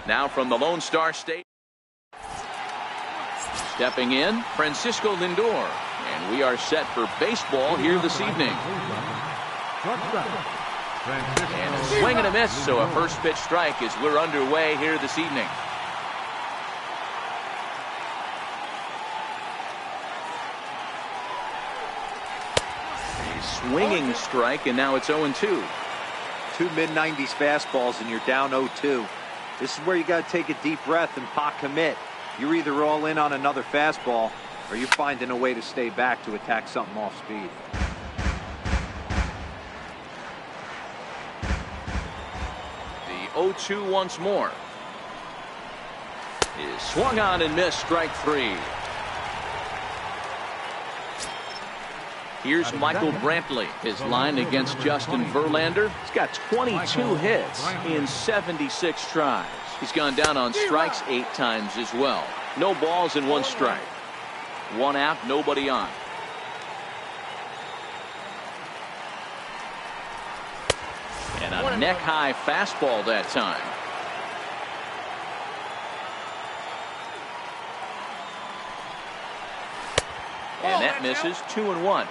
Now from the Lone Star State. Stepping in, Francisco Lindor. And we are set for baseball here this evening. And a swing and a miss, so a first pitch strike as we're underway here this evening. A swinging strike, and now it's 0-2. Two mid-90s fastballs and you're down 0-2. This is where you got to take a deep breath and pot commit. You're either all in on another fastball or you're finding a way to stay back to attack something off speed. The 0-2 once more. Is swung on and missed, strike 3. Here's Michael Brantley. His line against Justin Verlander. He's got 22 hits in 76 tries. He's gone down on strikes 8 times as well. No balls and 1 strike. 1 out, nobody on. And a neck-high fastball that time. And that misses. 2-1.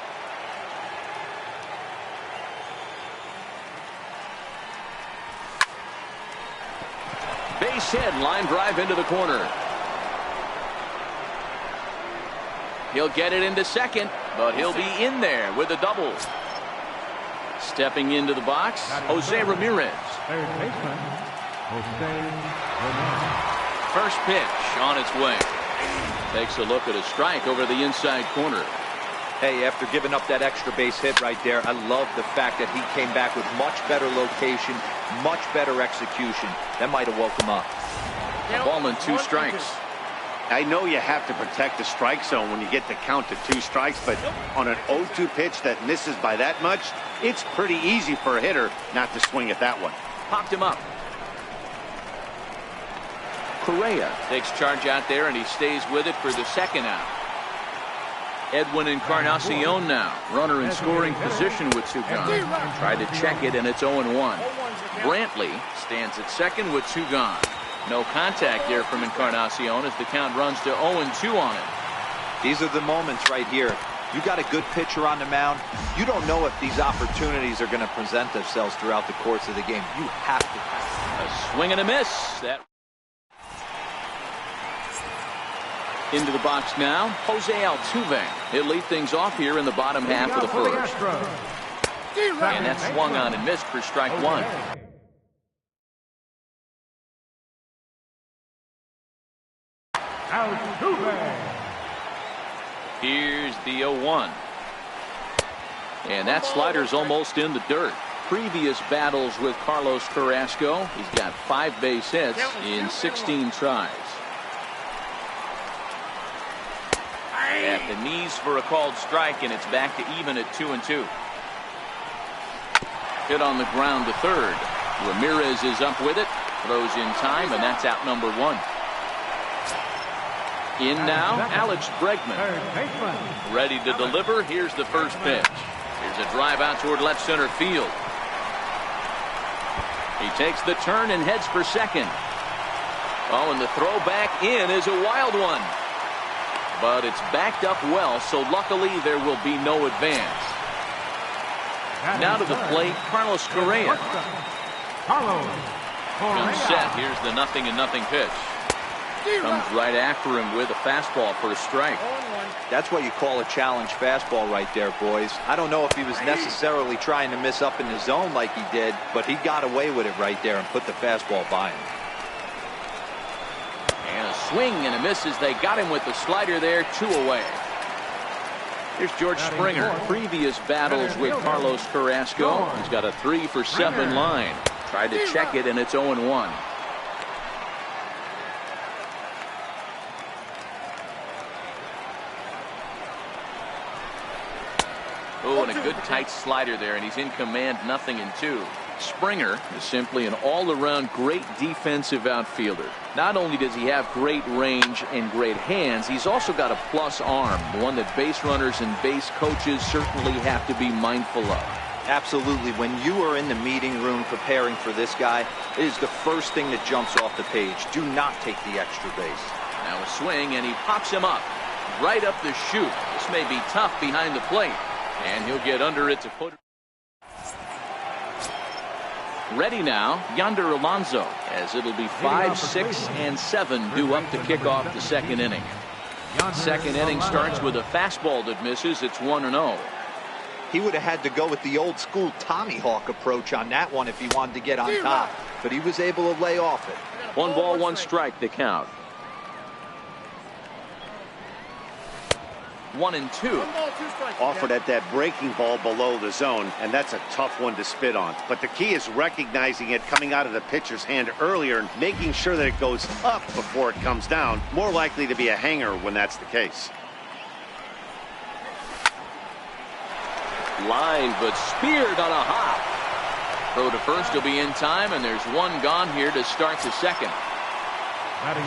Base hit, line drive into the corner. He'll get it into second, but he'll be in there with a double. Stepping into the box, Jose Ramirez. First pitch on its way. Takes a look at a strike over the inside corner. Hey, after giving up that extra base hit right there, I love the fact that he came back with much better location, much better execution. That might have woke him up. A ball and 2 strikes. I know you have to protect the strike zone when you get the count to 2 strikes, but on an 0-2 pitch that misses by that much, it's pretty easy for a hitter not to swing at that one. Popped him up. Correa takes charge out there, and he stays with it for the second out. Edwin Encarnacion now, runner in scoring position with 2 gone. Tried to check it, and it's 0-1. Brantley stands at second with 2 gone. No contact there from Encarnacion as the count runs to 0-2 on him. These are the moments right here. You got a good pitcher on the mound. You don't know if these opportunities are going to present themselves throughout the course of the game. You have to. A swing and a miss. That into the box now, Jose Altuve. He'll lead things off here in the bottom half of the first. And that's swung on and missed for strike 1. Here's the 0-1. And that slider's almost in the dirt. Previous battles with Carlos Carrasco, he's got 5 base hits in 16 tries. At the knees for a called strike, and it's back to even at 2-2. Hit on the ground to third. Ramirez is up with it, throws in time, and that's out number 1. In now, Alex Bregman. Ready to deliver. Here's the first pitch. Here's a drive out toward left center field. He takes the turn and heads for second. Oh, and the throw back in is a wild one. But it's backed up well, so luckily there will be no advance. Now to the plate, Carlos Correa. Comes set. Here's the 0-0 pitch. Comes right after him with a fastball for a strike. That's what you call a challenge fastball right there, boys. I don't know if he was necessarily trying to miss up in the zone like he did, but he got away with it right there and put the fastball by him. And a swing and a miss as they got him with the slider there, 2 away. Here's George Springer. Previous battles with Carlos Carrasco. He's got a 3-for-7 line. Tried to check it, and it's 0-1. Oh, and a good tight slider there, and he's in command, 0-2. Springer is simply an all-around great defensive outfielder. Not only does he have great range and great hands, he's also got a plus arm, one that base runners and base coaches certainly have to be mindful of. Absolutely. When you are in the meeting room preparing for this guy, it is the first thing that jumps off the page. Do not take the extra base. Now a swing, and he pops him up. Right up the chute. This may be tough behind the plate. And he'll get under it to put it. Ready now, Yonder Alonso, as it'll be 5, 6, and 7 due up to kick off the second inning. Second inning starts with a fastball that misses. It's 1-0. He would have had to go with the old school Tommy Hawk approach on that one if he wanted to get on top. But he was able to lay off it. 1 ball, 1 strike, the count. 1-2. Offered at that breaking ball below the zone, and that's a tough one to spit on. But the key is recognizing it coming out of the pitcher's hand earlier and making sure that it goes up before it comes down. More likely to be a hanger when that's the case. Line, but speared on a hop. Throw to first will be in time, and there's 1 gone here to start the second.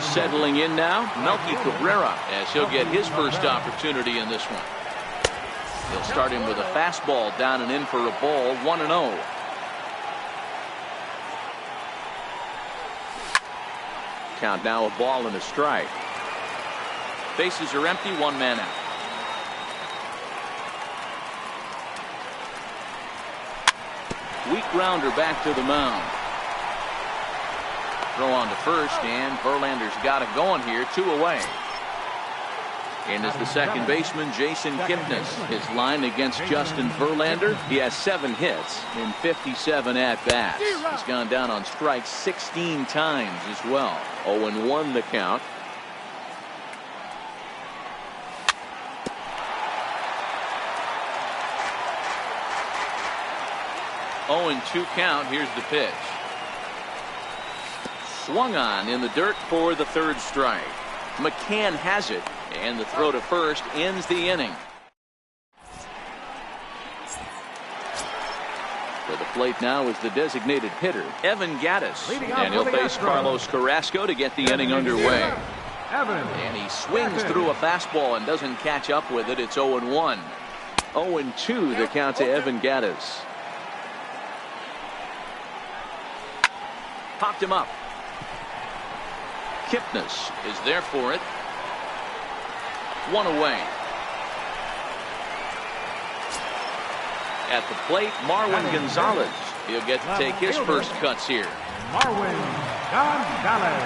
Settling in now, Melky Cabrera, as he'll get his first opportunity in this one. He'll start him with a fastball down and in for a ball, 1-0. Count now a ball and a strike. Bases are empty, 1 man out. Weak grounder back to the mound. Throw on to first, and Verlander's got it going here, 2 away. And as the second baseman, Jason Kipnis. His line against Justin Verlander, he has 7 hits in 57 at-bats. He's gone down on strikes 16 times as well. 0-1 the count. Oh, and 2 count. Here's the pitch. Swung on in the dirt for the 3rd strike. McCann has it, and the throw to first ends the inning. For the plate now is the designated hitter, Evan Gattis, and he'll face Carlos Carrasco to get the inning underway. And he swings through a fastball and doesn't catch up with it. It's 0-1. 0-2 the count to Evan Gattis. Popped him up. Kipnis is there for it. 1 away. At the plate, Marwin Gonzalez. He'll get to take his first cuts here. Marwin Gonzalez.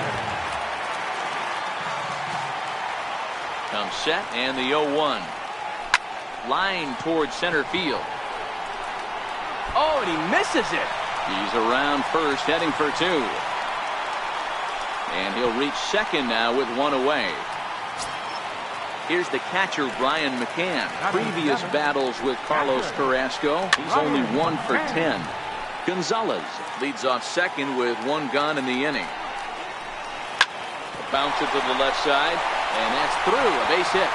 Comes set, and the 0-1. Line towards center field. Oh, and he misses it. He's around first, heading for 2. And he'll reach second now with 1 away. Here's the catcher, Brian McCann. Previous battles with Carlos Carrasco, he's only 1 for 10. Gonzalez leads off second with 1 gone in the inning. Bounce it to the left side, and that's through, a base hit.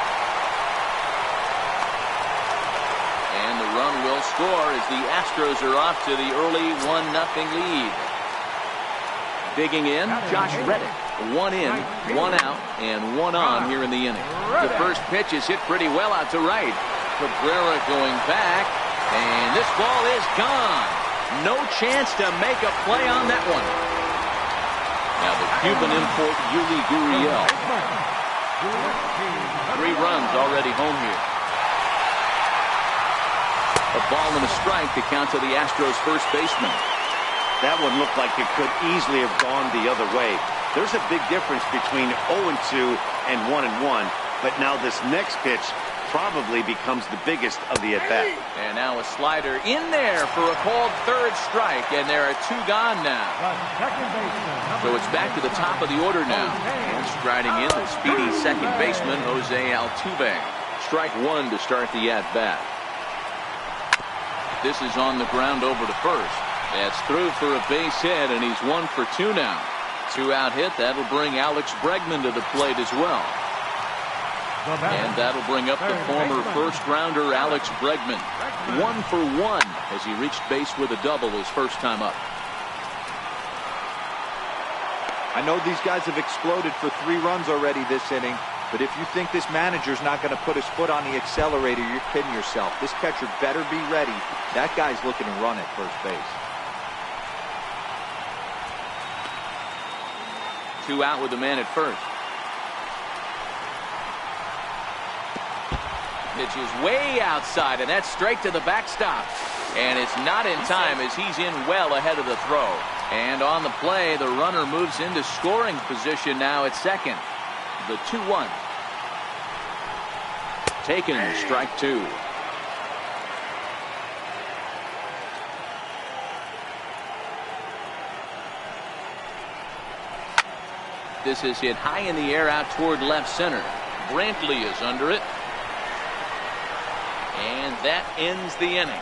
And the run will score as the Astros are off to the early 1-0 lead. Digging in, Josh Reddick. 1 in, 1 out, and 1 on here in the inning. The first pitch is hit pretty well out to right. Cabrera going back, and this ball is gone. No chance to make a play on that one. Now the Cuban import, Yuli Gurriel. 3 runs already home here. A ball and a strike to count to the Astros first baseman. That one looked like it could easily have gone the other way. There's a big difference between 0-2 and 1-1, but now this next pitch probably becomes the biggest of the at-bat. And now a slider in there for a called 3rd strike, and there are 2 gone now. So it's back to the top of the order now. And striding in, the speedy second baseman, Jose Altuve. Strike 1 to start the at-bat. This is on the ground over to first. That's through for a base hit, and he's 1 for 2 now. 2-out hit. That'll bring Alex Bregman to the plate as well. And that'll bring up the former first-rounder Alex Bregman. 1 for 1 as he reached base with a double his first time up. I know these guys have exploded for 3 runs already this inning, But if you think this manager's not going to put his foot on the accelerator, you're kidding yourself. This catcher better be ready. That guy's looking to run at first base. 2 out with the man at first. Pitch is way outside, and that's straight to the backstop. And it's not in time as he's in well ahead of the throw. And on the play, the runner moves into scoring position now at second. The 2-1. Taken, strike 2. This is hit high in the air out toward left center. Brantley is under it. And that ends the inning.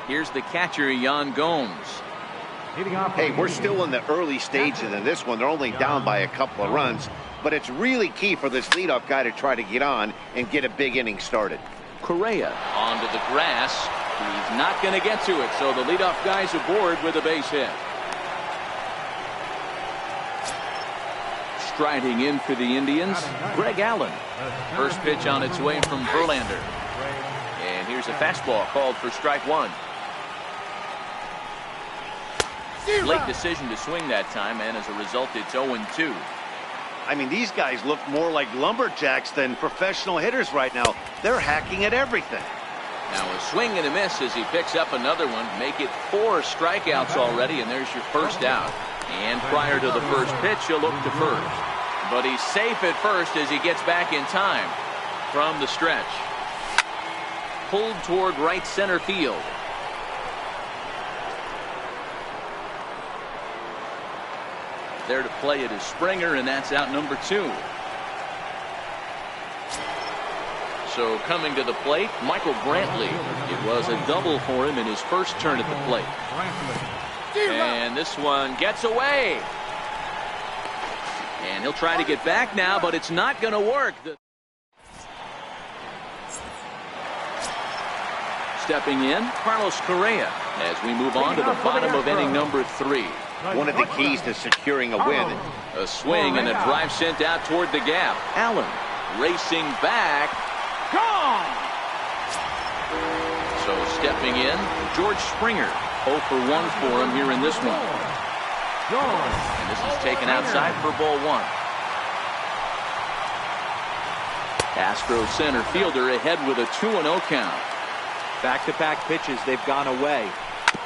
Here's the catcher, Yan Gomes. Hey, we're still in the early stages of this one. They're only down by a couple of runs, but it's really key for this leadoff guy to try to get on and get a big inning started. Correa onto the grass. He's not going to get to it, so the leadoff guy's aboard with a base hit. Striding in for the Indians, Greg Allen. First pitch on its way from Verlander. And here's a fastball called for strike 1. Late decision to swing that time, and as a result, it's 0-2. I mean, these guys look more like lumberjacks than professional hitters right now. They're hacking at everything. Now a swing and a miss as he picks up another one. Make it 4 strikeouts already, and there's your first out. And prior to the first pitch, he'll look to first. But he's safe at first as he gets back in time from the stretch. Pulled toward right center field. There to play it is Springer, and that's out number 2. So coming to the plate, Michael Brantley. It was a double for him in his first turn at the plate. And this one gets away. And he'll try to get back now, but it's not going to work. Stepping in, Carlos Correa, as we move on to the bottom of inning number 3. One of the keys to securing a win. A swing and a drive sent out toward the gap. Allen racing back. Gone! So stepping in, George Springer. 0 for 1 for him here in this one. And this is taken outside for ball 1. Astro center fielder ahead with a 2-0 count. Back-to-back pitches, they've gone away.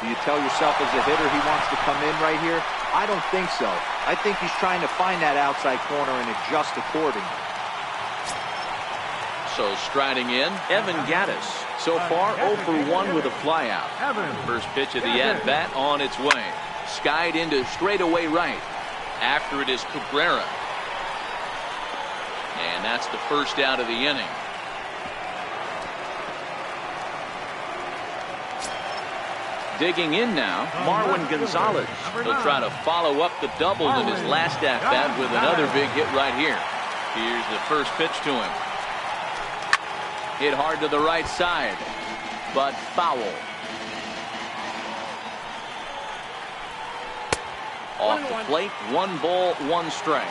Do you tell yourself as a hitter he wants to come in right here? I don't think so. I think he's trying to find that outside corner and adjust accordingly. So striding in, Evan Gattis. So far 0 for 1 with a flyout. First pitch of the at-bat on its way. Skied into straightaway right. After it is Cabrera. And that's the first out of the inning. Digging in now, Marwin Gonzalez. He'll try to follow up the double in his last at-bat with another big hit right here. Here's the first pitch to him. Hit hard to the right side, but foul. Off the plate, 1 ball, 1 strike.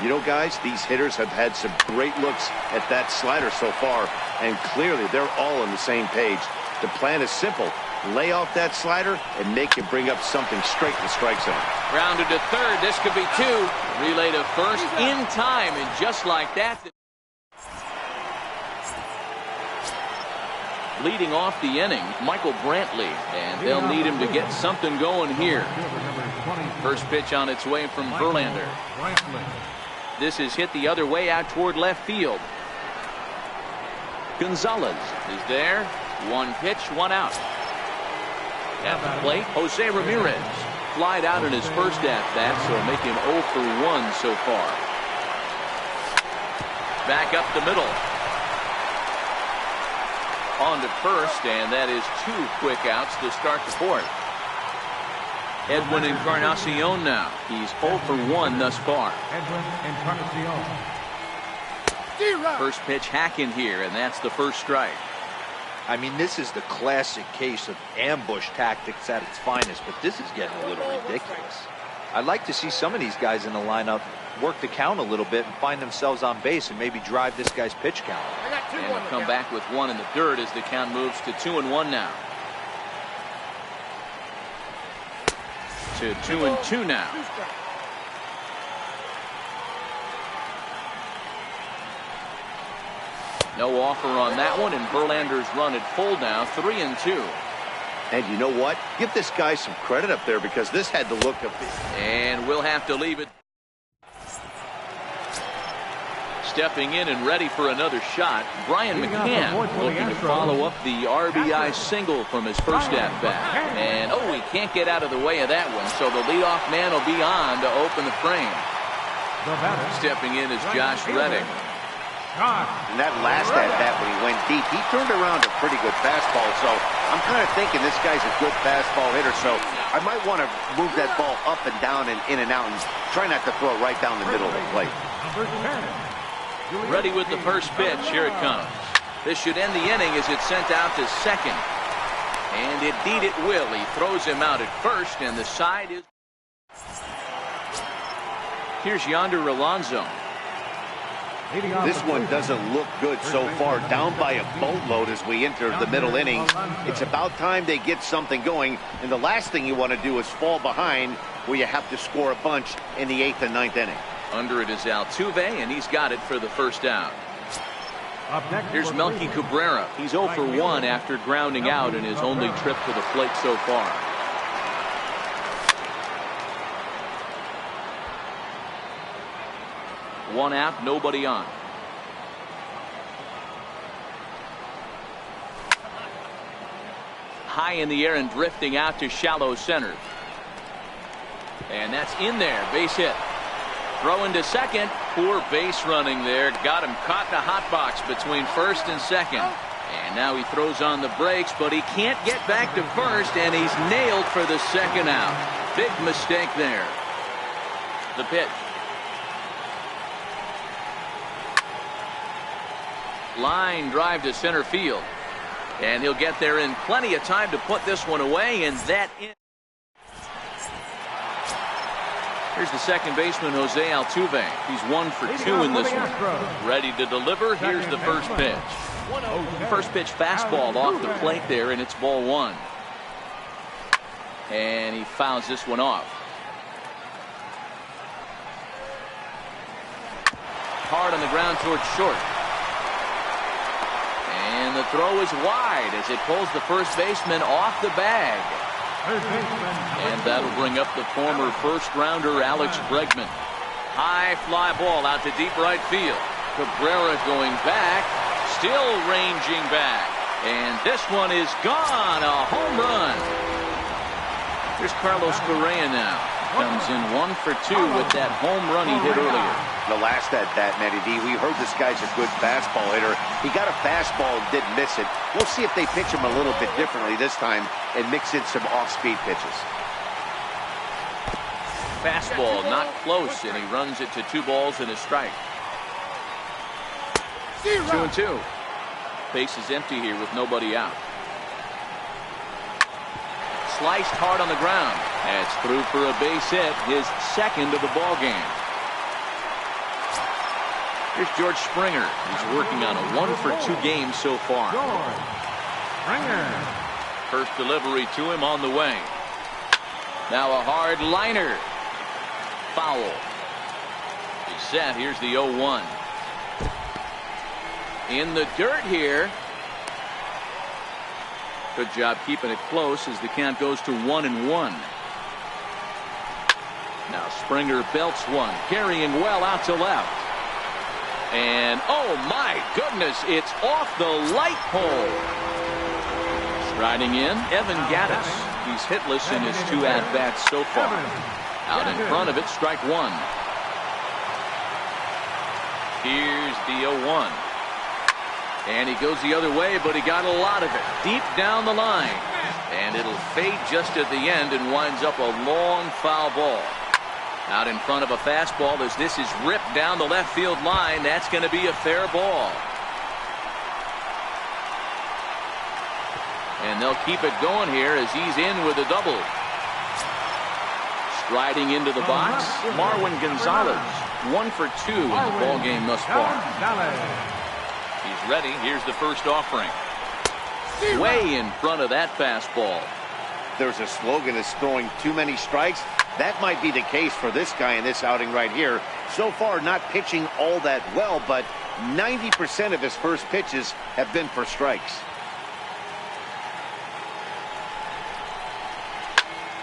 You know, guys, these hitters have had some great looks at that slider so far, and clearly they're all on the same page. The plan is simple. Lay off that slider and make him bring up something straight to the strike zone. Grounded to third. This could be 2. Relay to first in time, and just like that. Leading off the inning, Michael Brantley, and they'll need him to get something going here. First pitch on its way from Verlander. This is hit the other way out toward left field. Gonzalez is there. 1 pitch, 1 out. At the plate, Jose Ramirez. Flied out in his first at-bat, so make him 0 for 1 so far. Back up the middle. On to first, and that is 2 quick outs to start the 4th. Edwin Encarnacion now. He's 0 for 1 thus far. First pitch hack in here, and that's the first strike. I mean, this is the classic case of ambush tactics at its finest, but this is getting a little ridiculous. I'd like to see some of these guys in the lineup work the count a little bit and find themselves on base and maybe drive this guy's pitch count. And he'll come back with one in the third as the count moves to 2-1 now. To 2-2 now. No offer on that one, and Verlander's run at full now, 3-2. And you know what? Give this guy some credit up there because this had the look of it. And we'll have to leave it. Stepping in and ready for another shot, Brian McCann looking to follow up the RBI single from his first at-bat. And, oh, he can't get out of the way of that one, so the leadoff man will be on to open the frame. Stepping in is Josh Reddick. And that last at-bat when he went deep, he turned around a pretty good fastball, so I'm kind of thinking this guy's a good fastball hitter, so I might want to move that ball up and down and in and out and try not to throw it right down the middle of the plate. Ready with the first pitch. Here it comes. This should end the inning as it's sent out to second. And indeed it will. He throws him out at first, and the side is... Here's Yonder Alonso. This one doesn't look good so far. Down by a boatload as we enter the middle innings. It's about time they get something going. And the last thing you want to do is fall behind where you have to score a bunch in the 8th and 9th inning. Under it is Altuve, and he's got it for the first out. Here's Melky Cabrera. He's 0 for 1 after grounding out in his only trip to the plate so far. One out, nobody on. High in the air and drifting out to shallow center. And that's in there, base hit. Throwing to second. Poor base running there. Got him caught in a hot box between first and second. And now he throws on the brakes, but he can't get back to first, and he's nailed for the second out. Big mistake there. The pitch. Line drive to center field. And he'll get there in plenty of time to put this one away, and that in. Here's the second baseman, Jose Altuve. He's 1 for 2 in this one. Ready to deliver. Here's the first pitch. First pitch fastball off the plate there, and it's ball 1. And he fouls this one off. Hard on the ground towards short. And the throw is wide as it pulls the first baseman off the bag. And that'll bring up the former first-rounder Alex Bregman. High fly ball out to deep right field. Cabrera going back, still ranging back. And this one is gone, a home run. Here's Carlos Correa now. Comes in 1 for 2 with that home run he hit earlier. The last at-bat, Matty D, we heard this guy's a good fastball hitter. He got a fastball and didn't miss it. We'll see if they pitch him a little bit differently this time and mix in some off-speed pitches. Fastball not close, and he runs it to 2 balls and a strike. 2-2. Base is empty here with nobody out. Sliced hard on the ground. That's through for a base hit, his second of the ball game. Here's George Springer. He's working on a 1 for 2 game so far. First delivery to him on the way. Now a hard liner. Foul. He's set. Here's the 0-1. In the dirt here. Good job keeping it close as the count goes to 1-1. Now Springer belts one, carrying well out to left. And oh my goodness, it's off the light pole. Striding in, Evan Gattis. He's hitless in his 2 at-bats so far. Out in front of it, strike 1. Here's the 0-1. And he goes the other way, but he got a lot of it deep down the line. And it'll fade just at the end and winds up a long foul ball. Out in front of a fastball as this is ripped down the left field line. That's going to be a fair ball. And they'll keep it going here as he's in with a double. Striding into the box, Marwin Gonzalez. 1 for 2 in the ball game thus far. He's ready. Here's the first offering. Way in front of that fastball. There's a slogan that's throwing too many strikes. That might be the case for this guy in this outing right here. So far, not pitching all that well, but 90% of his first pitches have been for strikes.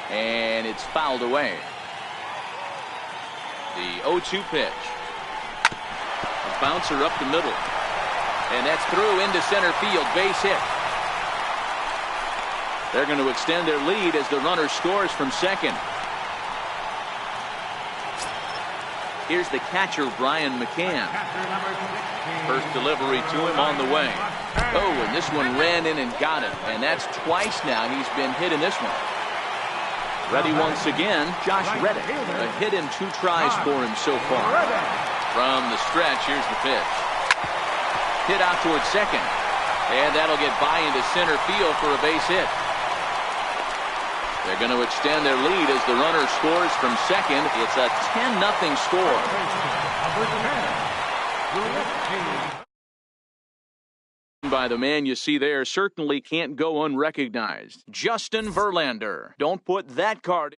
And it's fouled away. The 0-2 pitch. A bouncer up the middle. And that's through into center field. Base hit. They're going to extend their lead as the runner scores from second. Here's the catcher, Brian McCann. First delivery to him on the way. Oh, and this one ran in and got it. And that's twice now he's been hit in this one. Ready once again, Josh Reddick. A hit in 2 tries for him so far. From the stretch, here's the pitch. Hit out towards second. And that'll get by into center field for a base hit. They're going to extend their lead as the runner scores from second. It's a 10-0 score. By the man you see there certainly can't go unrecognized. Justin Verlander. Don't put that card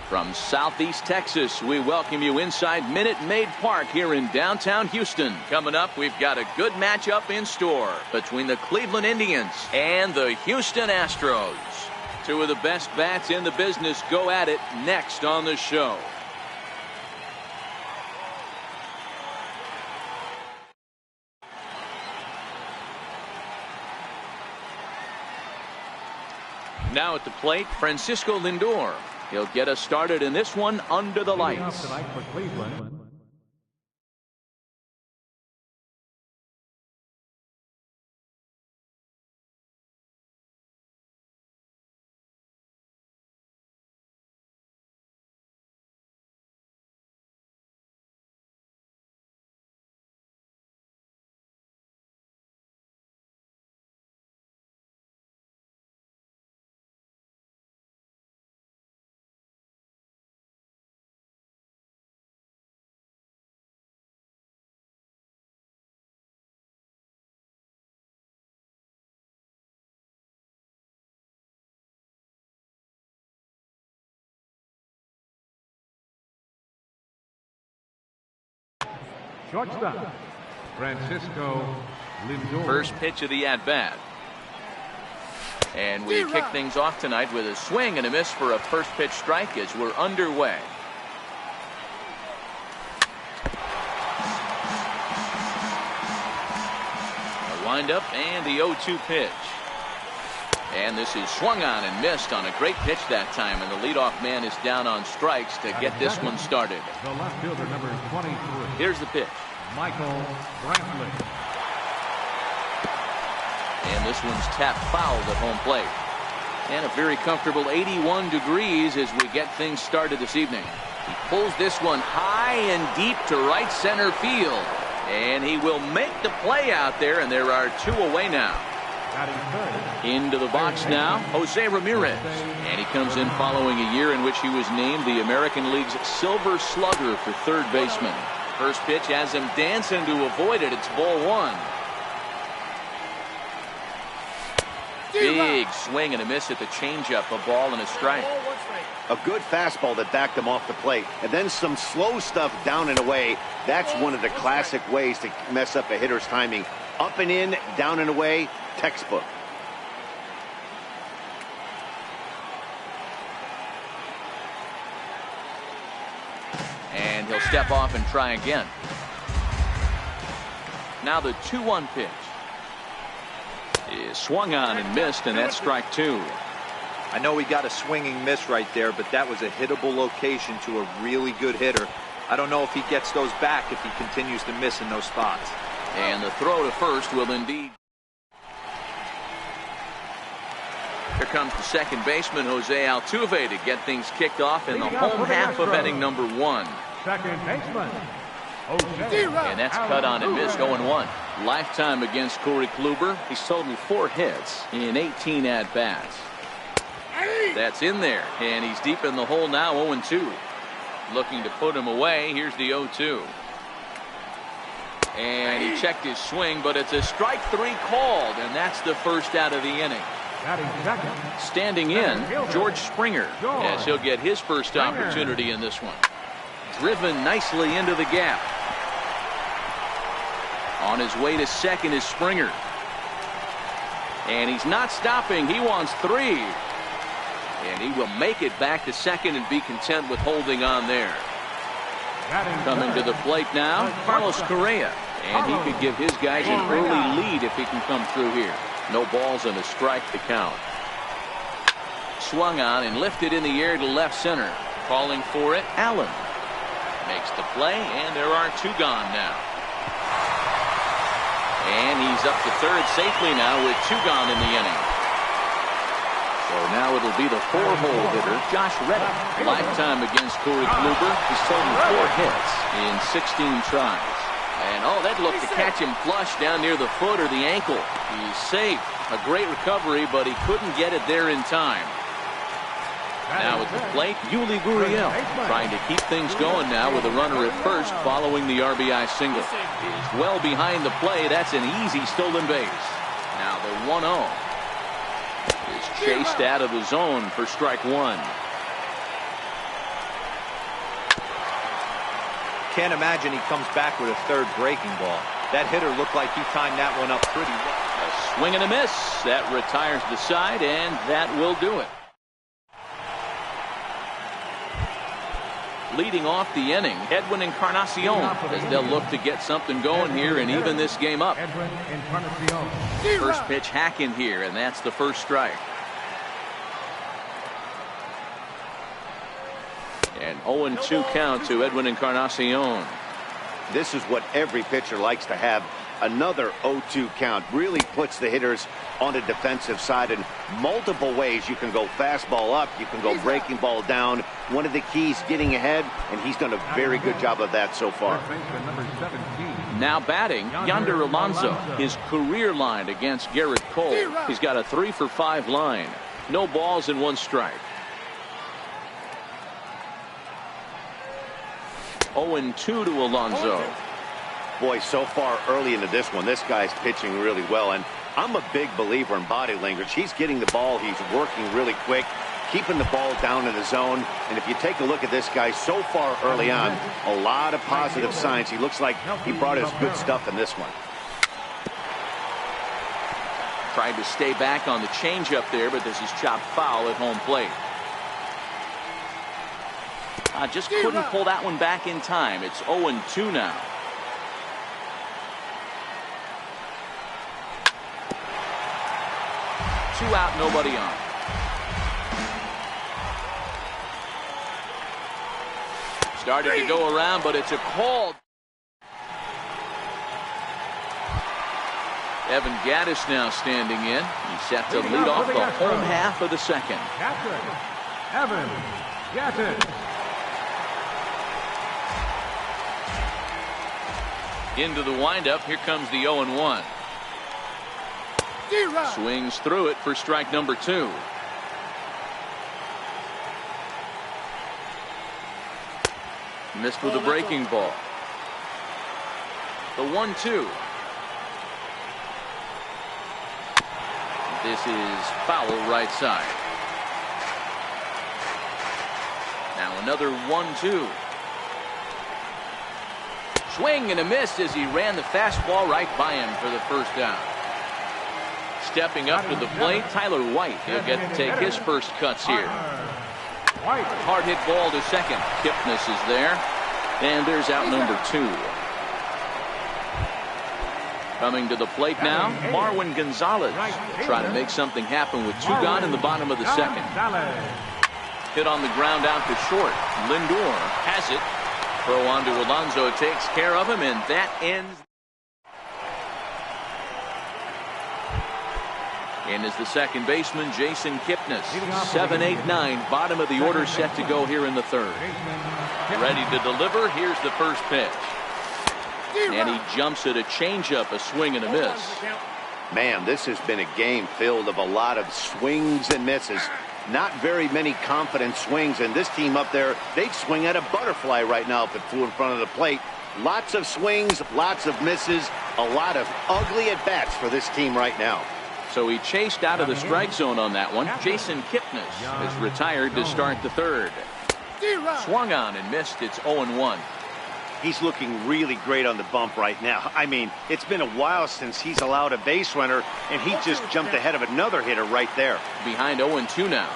From Southeast Texas, we welcome you inside Minute Maid Park here in downtown Houston. Coming up, we've got a good matchup in store between the Cleveland Indians and the Houston Astros. Two of the best bats in the business go at it next on the show. Now at the plate, Francisco Lindor. He'll get us started in this one under the lights. Tonight for Cleveland. Shortstop, Francisco Lindor. First pitch of the at-bat. And we kick things off tonight with a swing and a miss for a first pitch strike as we're underway. A windup and the 0-2 pitch. And this is swung on and missed on a great pitch that time, and the leadoff man is down on strikes to get this one started. The left fielder, number 23. Here's the pitch. Michael Brantley. And this one's tapped fouled at home plate. And a very comfortable 81 degrees as we get things started this evening. He pulls this one high and deep to right center field. And he will make the play out there, and there are two away now. Into the box now, Jose Ramirez. And he comes in following a year in which he was named the American League's Silver Slugger for third baseman. First pitch has him dancing to avoid it. It's ball one. Big swing and a miss at the changeup, a ball and a strike. A good fastball that backed him off the plate. And then some slow stuff down and away. That's one of the classic ways to mess up a hitter's timing. Up and in, down and away, textbook. And he'll step off and try again. Now the 2-1 pitch is swung on and missed, and that's strike two. I know he got a swinging miss right there, but that was a hittable location to a really good hitter. I don't know if he gets those back if he continues to miss in those spots. And the throw to first will indeed. Here comes the second baseman, Jose Altuve, to get things kicked off in the home half of inning number one. Second baseman, Jose. And that's cut on and missed, 0-1. Lifetime against Corey Kluber. He's totaled 4 hits in 18 at-bats. That's in there, and he's deep in the hole now, 0-2. Looking to put him away. Here's the 0-2. And he checked his swing, but it's a strike 3 called, and that's the first out of the inning. Standing in, George Springer, as he'll get his first opportunity in this one. Driven nicely into the gap. On his way to second is Springer. And he's not stopping. He wants 3. And he will make it back to second and be content with holding on there. Coming to the plate now, Carlos Correa. And he could give his guys an early lead if he can come through here. No balls and a strike to count. Swung on and lifted in the air to left center. Calling for it, Allen. Makes the play, and there are 2 gone now. And he's up to third safely now with 2 gone in the inning. So now it'll be the 4-hole hitter, Josh Reddick. Lifetime against Corey Kluber. He's totaled 4 hits in 16 tries. And oh, that looked to catch him flush down near the foot or the ankle. He's safe. A great recovery, but he couldn't get it there in time. Now at the plate, Yuli Gurriel trying to keep things going now with a runner at first following the RBI single. He's well behind the play. That's an easy stolen base. Now the 1-0 is chased out of the zone for strike 1. Can't imagine he comes back with a third breaking ball. That hitter looked like he timed that one up pretty well. A swing and a miss. That retires the side, and that will do it. Leading off the inning, Edwin Encarnacion, as they'll look to get something going here and even this game up. First pitch hacking here, and that's the first strike. And 0-2 count to Edwin Encarnacion. This is what every pitcher likes to have. Another 0-2 count really puts the hitters on the defensive side in multiple ways. You can go fastball up, you can go breaking ball down. One of the keys, getting ahead, and he's done a very good job of that so far. Now batting, Yonder Alonso. His career line against Garrett Cole. He's got a 3-for-5 line. No balls and 1 strike. 0-2 to Alonso. Boy, so far early into this one, this guy's pitching really well, and I'm a big believer in body language. He's getting the ball, he's working really quick, keeping the ball down in the zone, and if you take a look at this guy so far early on, a lot of positive signs. He looks like he brought his good stuff in this one. Tried to stay back on the changeup there, but this is chopped foul at home plate. Just couldn't pull that one back in time. It's 0-2 now. Two out, nobody on. Started to go around, but it's a call. Evan Gattis now standing in. He's set to lead off the home half of the second. Evan Gattis. Into the windup. Here comes the 0-1. Swings through it for strike number 2. Missed with a breaking ball. The 1-2. This is foul right side. Now another 1-2. Swing and a miss as he ran the fastball right by him for the first down. Stepping up to the plate, Tyler White. He'll get to take his first cuts here. Hard hit ball to second. Kipnis is there. And there's out number 2. Coming to the plate now, Marwin Gonzalez. Trying to make something happen with 2 gone in the bottom of the second. Hit on the ground out to short. Lindor has it. Throw on to Alonso, takes care of him, and that ends. In is the second baseman, Jason Kipnis. 7, 8, 9, bottom of the order set to go here in the third. Ready to deliver. Here's the first pitch. And he jumps at a changeup, a swing and a miss. Man, this has been a game filled of a lot of swings and misses. Not very many confident swings, and this team up there, they'd swing at a butterfly right now if it flew in front of the plate. Lots of swings, lots of misses, a lot of ugly at-bats for this team right now. So he chased out of the strike zone on that one. Jason Kipnis is retired to start the third. Swung on and missed. It's 0-1. He's looking really great on the bump right now. I mean, it's been a while since he's allowed a base runner, and he just jumped ahead of another hitter right there. Behind 0-2 now.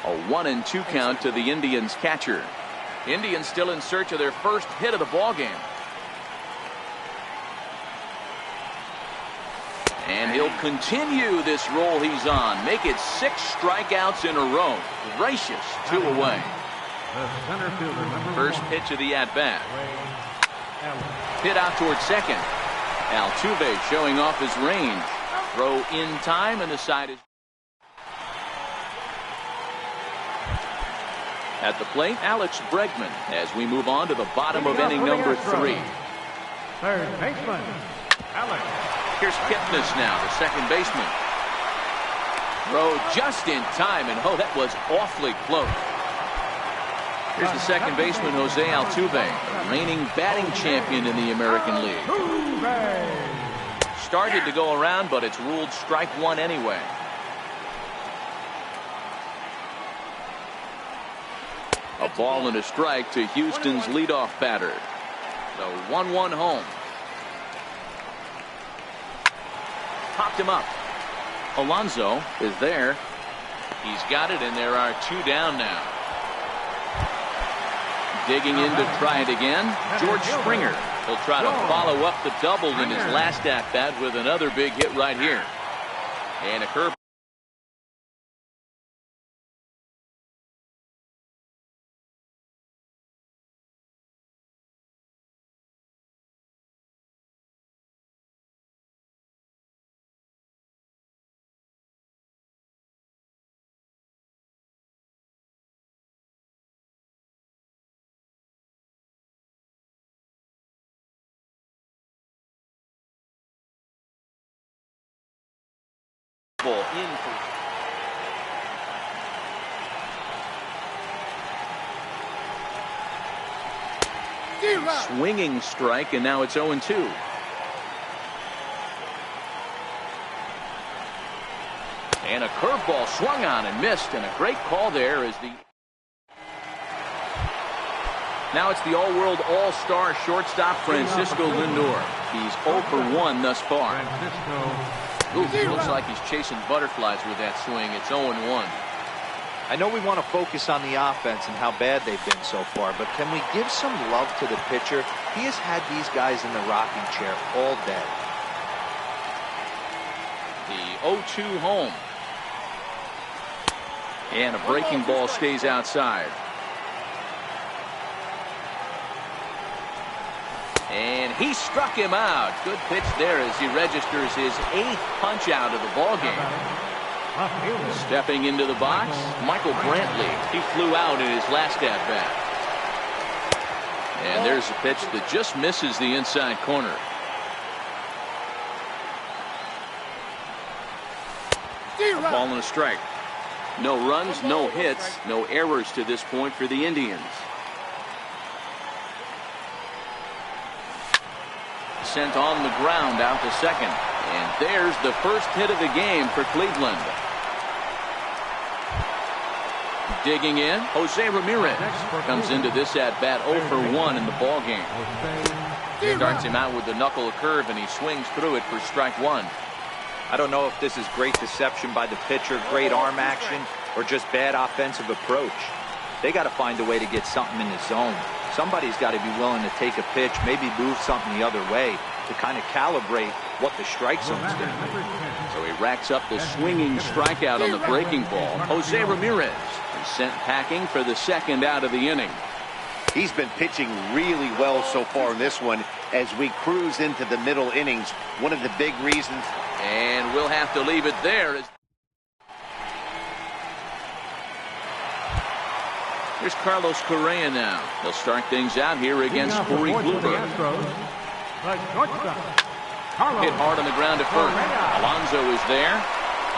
A 1-2 count to the Indians catcher. Indians still in search of their first hit of the ballgame. And he'll continue this roll he's on. Make it 6 strikeouts in a row. Gracious, 2 away. First pitch of the at-bat. Hit out towards second. Altuve showing off his range. Throw in time, and the side is... At the plate, Alex Bregman, as we move on to the bottom of inning number 3. Third baseman, Alex. Here's Kipnis now, the second baseman. Throw just in time, and oh, that was awfully close. Here's the second baseman, Jose Altuve, reigning batting champion in the American League. Started to go around, but it's ruled strike 1 anyway. A ball and a strike to Houston's leadoff batter. So 1-1 home. Popped him up. Alonso is there. He's got it, and there are 2 down now. Digging in to try it again. George Springer. He'll try to follow up the double in his last at-bat with another big hit right here. And a curve. In swinging strike, and now it's 0-2. And a curveball swung on and missed, and a great call there as now it's the all-world all-star shortstop Francisco Lindor. He's 0 for 1 thus far. Ooh, looks like he's chasing butterflies with that swing. It's 0-1. I know we want to focus on the offense and how bad they've been so far, but can we give some love to the pitcher? He has had these guys in the rocking chair all day. The 0-2 home. And a breaking ball stays outside. And he struck him out. Good pitch there as he registers his 8th punch out of the ball game. Stepping into the box, Michael Brantley. He flew out in his last at-bat. And there's a pitch that just misses the inside corner. A ball and a strike. No runs, no hits, no errors to this point for the Indians. Sent on the ground out to second. And there's the first hit of the game for Cleveland. Digging in, Jose Ramirez comes into this at-bat 0 for 1 in the ball game. Starts him out with the knuckle curve, and he swings through it for strike 1. I don't know if this is great deception by the pitcher, great arm action, or just bad offensive approach. They got to find a way to get something in the zone. Somebody's got to be willing to take a pitch, maybe move something the other way to kind of calibrate what the strike zone's going to be. So he racks up the swinging strikeout on the breaking ball. Jose Ramirez is sent packing for the second out of the inning. He's been pitching really well so far in this one as we cruise into the middle innings. One of the big reasons. And we'll have to leave it there. Here's Carlos Correa now. They'll start things out here against Corey Kluber. Hit hard on the ground at first. Alonso is there.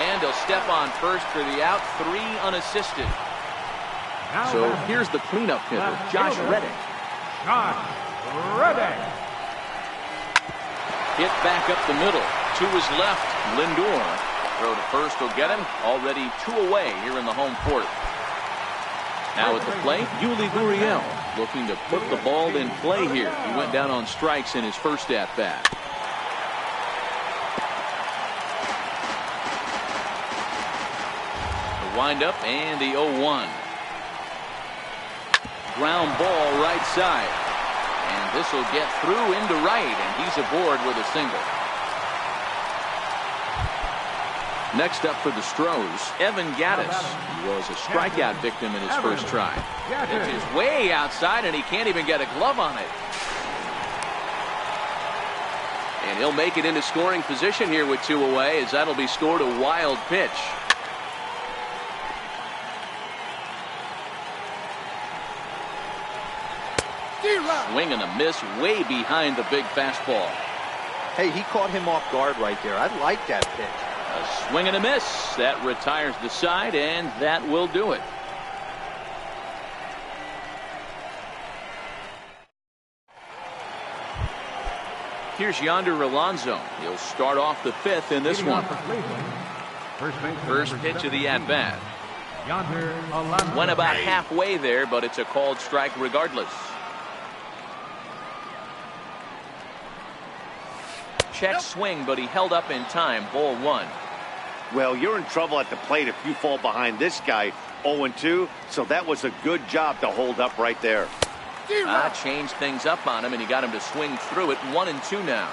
And he'll step on first for the out. 3 unassisted. So here's the cleanup hitter, Josh Reddick. Hit back up the middle. To his left, Lindor. Throw to first will get him. Already 2 away here in the home fourth. Now at the plate, Yuli Gurriel looking to put the ball in play here. He went down on strikes in his first at-bat. The windup and the 0-1. Ground ball right side. And this will get through into right, and he's aboard with a single. Next up for the Stros, Evan Gattis. He was a strikeout victim in his first try. It is way outside, and he can't even get a glove on it. And he'll make it into scoring position here with 2 away, as that'll be scored a wild pitch. Swing and a miss way behind the big fastball. Hey, he caught him off guard right there. I like that pitch. A swing and a miss. That retires the side, and that will do it. Here's Yonder Alonso. He'll start off the 5th in this one. First pitch of the at-bat. Yonder Alonso. Went about halfway there, but it's a called strike regardless. Check swing, but he held up in time. Ball 1. Well, you're in trouble at the plate if you fall behind this guy 0-2, so that was a good job to hold up right there. Changed things up on him, and he got him to swing through it. 1-2 now.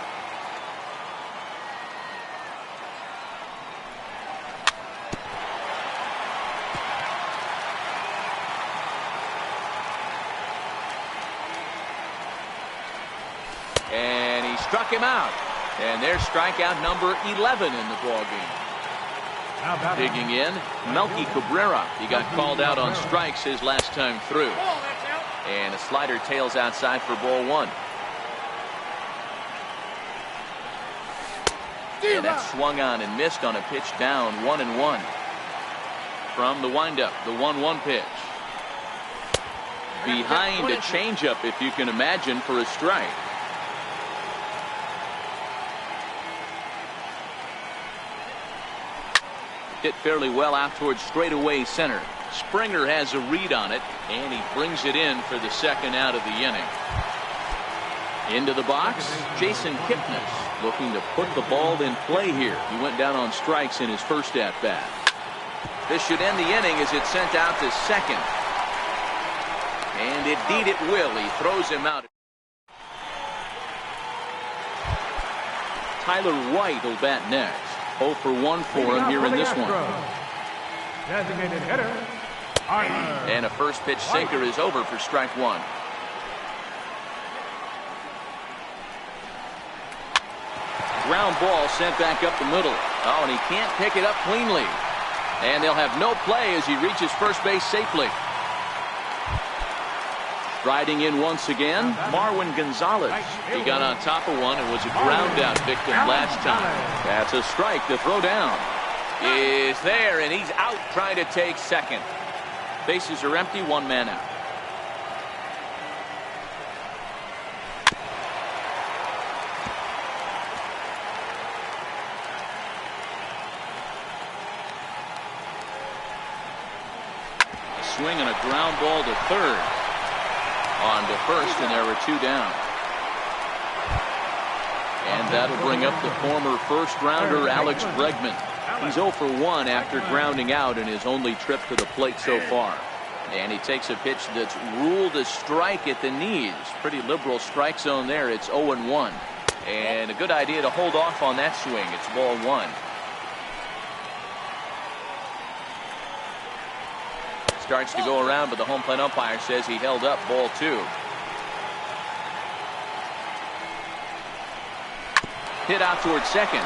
And he struck him out. And there's strikeout number 11 in the ballgame. Digging in, Melky Cabrera. He got called out on strikes his last time through. And a slider tails outside for ball 1. And that swung on and missed on a pitch down. 1-1. From the windup, the 1-1 pitch. Behind a changeup, if you can imagine, for a strike. Hit fairly well out towards straightaway center. Springer has a read on it, and he brings it in for the second out of the inning. Into the box, Jason Kipnis looking to put the ball in play here. He went down on strikes in his first at-bat. This should end the inning as it's sent out to second. And indeed it will. He throws him out. Tyler White will bat next. 0 for 1 for him here in this one. Designated hitter, Arthur. And a first pitch sinker is over for strike 1. Ground ball sent back up the middle. Oh, and he can't pick it up cleanly. And they'll have no play as he reaches first base safely. Striding in once again, Marwin Gonzalez. He got on top of one and was a ground out victim last time. That's a strike. The throw down is there, and he's out trying to take second. Bases are empty, 1 man out. A swing and a ground ball to third. On to first, and there were 2 down. And that'll bring up the former first-rounder Alex Bregman. He's 0 for 1 after grounding out in his only trip to the plate so far. And he takes a pitch that's ruled a strike at the knees. Pretty liberal strike zone there. It's 0-1. And a good idea to hold off on that swing. It's ball 1. Starts to go around, but the home plate umpire says he held up. Ball 2. Hit out towards second.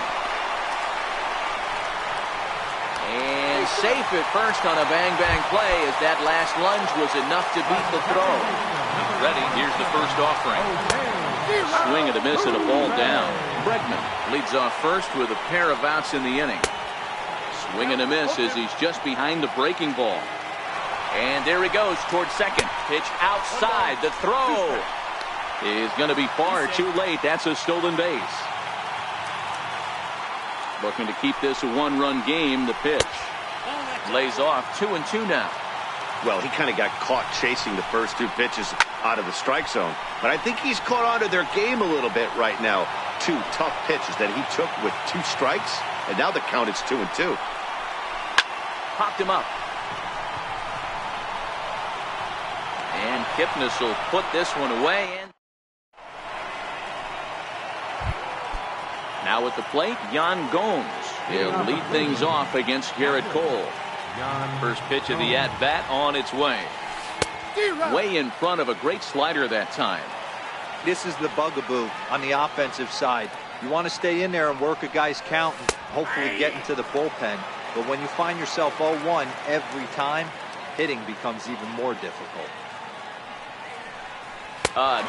And safe at first on a bang-bang play as that last lunge was enough to beat the throw. Ready, here's the first offering. Swing and a miss and a ball down. Bregman leads off first with a pair of outs in the inning. Swing and a miss as he's just behind the breaking ball. And there he goes towards second. Pitch outside. The throw is going to be far too late. That's a stolen base. Looking to keep this a 1-run game. The pitch lays off. 2-2 now. Well, he kind of got caught chasing the first 2 pitches out of the strike zone. But I think he's caught on to their game a little bit right now. 2 tough pitches that he took with 2 strikes. And now the count is 2-2. Popped him up. And Kipnis will put this one away. And now at the plate, Yan Gomes. He'll lead things off against Garrett Cole. First pitch of the at-bat on its way. Way in front of a great slider that time. This is the bugaboo on the offensive side. You want to stay in there and work a guy's count and hopefully get into the bullpen. But when you find yourself 0-1 every time, hitting becomes even more difficult.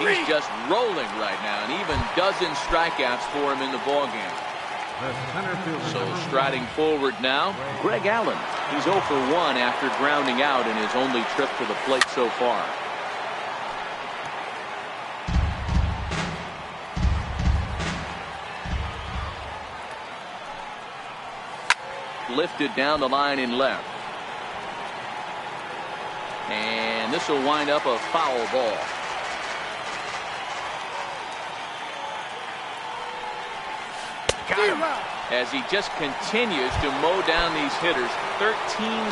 He's just rolling right now, and even dozen strikeouts for him in the ballgame. So striding forward now, Greg Allen. He's 0 for 1 after grounding out in his only trip to the plate so far. Lifted down the line in left. And this will wind up a foul ball. Got him. As he just continues to mow down these hitters. 13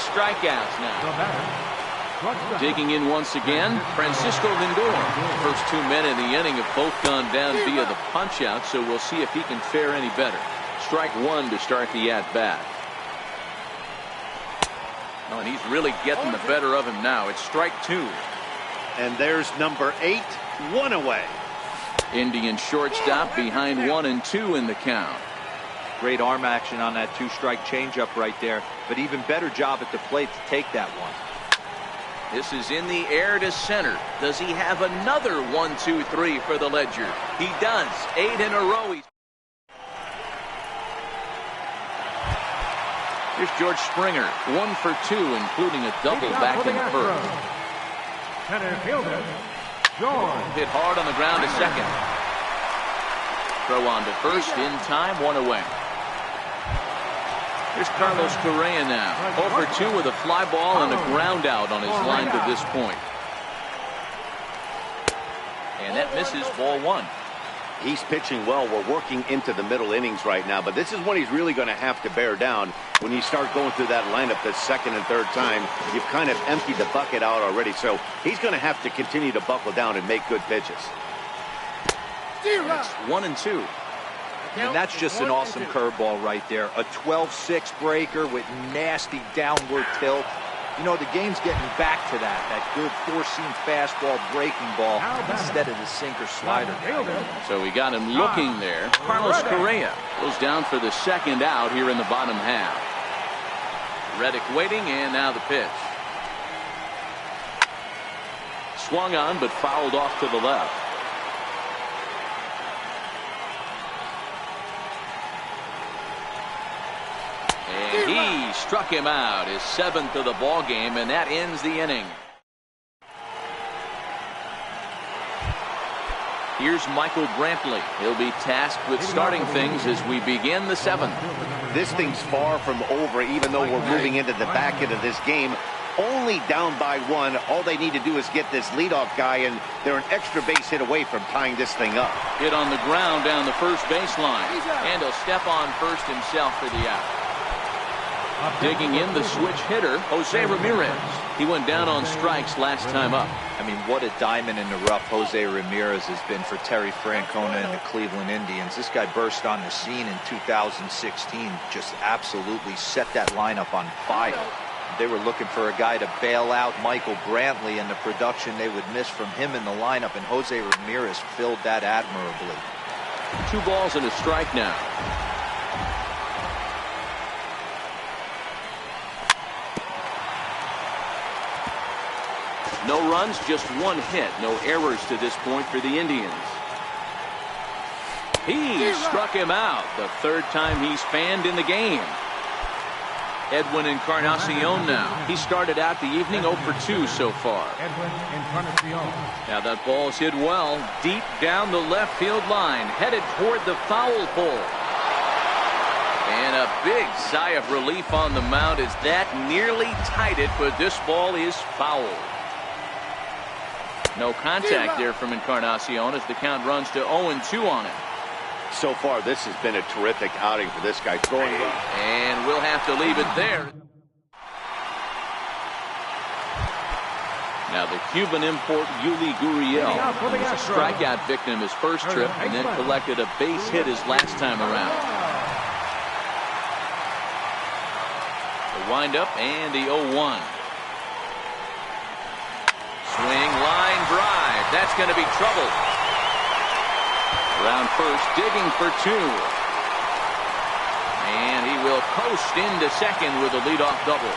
strikeouts now. Digging in once again, Francisco Lindor. First 2 men in the inning have both gone down via the punch-out, so we'll see if he can fare any better. Strike one to start the at-bat. Oh, and he's really getting the better of him now. It's strike two. And there's number 8, 1 away. Indian shortstop behind 1 and 2 in the count. Great arm action on that 2-strike changeup right there, but even better job at the plate to take that one. This is in the air to center. Does he have another 1, 2, 3 for the Ledger? He does. 8 in a row. Here's George Springer, 1 for 2, including a double back in the first. Center fielder, George. Hit hard on the ground to second. Throw on to first in time, 1 away. Here's Carlos Correa now, 0 for 2 with a fly ball and a ground out on his line to this point. And that misses, ball 1. He's pitching well. We're working into the middle innings right now, but this is when he's really going to have to bear down. When you start going through that lineup the second and third time, you've kind of emptied the bucket out already, so he's going to have to continue to buckle down and make good pitches. It's 1 and 2. And that's just an awesome curveball right there. A 12-6 breaker with nasty downward tilt. You know, the game's getting back to that good four-seam fastball breaking ball instead of the sinker slider. So we got him looking there. Carlos Correa goes down for the second out here in the bottom half. Reddick waiting, and now the pitch. Swung on, but fouled off to the left. And he struck him out, his 7th of the ball game, and that ends the inning. Here's Michael Brantley. He'll be tasked with starting things as we begin the 7th. This thing's far from over, even though we're moving into the back end of this game. Only down by 1. All they need to do is get this leadoff guy, and they're an extra base hit away from tying this thing up. Hit on the ground down the first baseline, and he'll step on first himself for the out. Digging in, the switch hitter, Jose Ramirez. He went down on strikes last time up. I mean, what a diamond in the rough Jose Ramirez has been for Terry Francona and the Cleveland Indians. This guy burst on the scene in 2016, just absolutely set that lineup on fire. They were looking for a guy to bail out Michael Brantley and the production they would miss from him in the lineup, and Jose Ramirez filled that admirably. 2 balls and a strike now. No runs, just 1 hit. No errors to this point for the Indians. He struck him out. The 3rd time he's fanned in the game. Edwin Encarnacion now. He started out the evening 0 for 2 so far. Edwin Encarnacion. Now that ball's hit well, deep down the left field line, headed toward the foul pole. And a big sigh of relief on the mound as that nearly tied it, but this ball is foul. No contact there from Encarnacion as the count runs to 0 and 2 on it. So far, this has been a terrific outing for this guy, throwing well. And we'll have to leave it there. Now the Cuban import Yuli Gurriel was a strikeout victim his first trip and then collected a base hit his last time around. The windup and the 0-1. Swing, line, drive. That's going to be trouble. Around first, digging for 2. And he will coast into second with a leadoff double.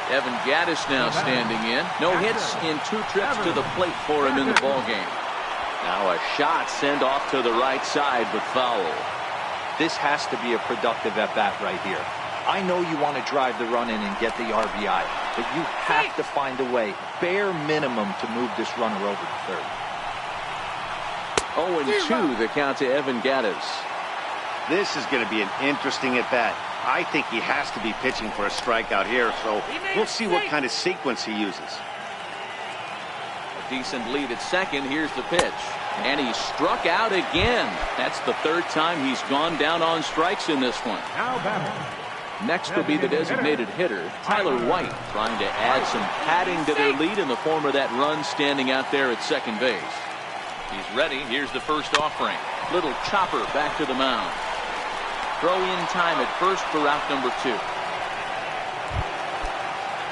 Evan Gattis now standing in. No hits in 2 trips to the plate for him in the ballgame. Now a shot sent off to the right side, but foul. This has to be a productive at-bat right here. I know you want to drive the run in and get the RBI, but you have to find a way, bare minimum, to move this runner over to third. 0 and 2 the count to Evan Gattis. This is going to be an interesting at-bat. I think he has to be pitching for a strikeout here, so we'll see what kind of sequence he uses. A decent lead at second. Here's the pitch. And he struck out again. That's the third time he's gone down on strikes in this one. Now batting. Next will be the designated hitter, Tyler White, trying to add some padding to their lead in the form of that run standing out there at second base. He's ready. Here's the first offering. Little chopper back to the mound. Throw in time at first for out number 2.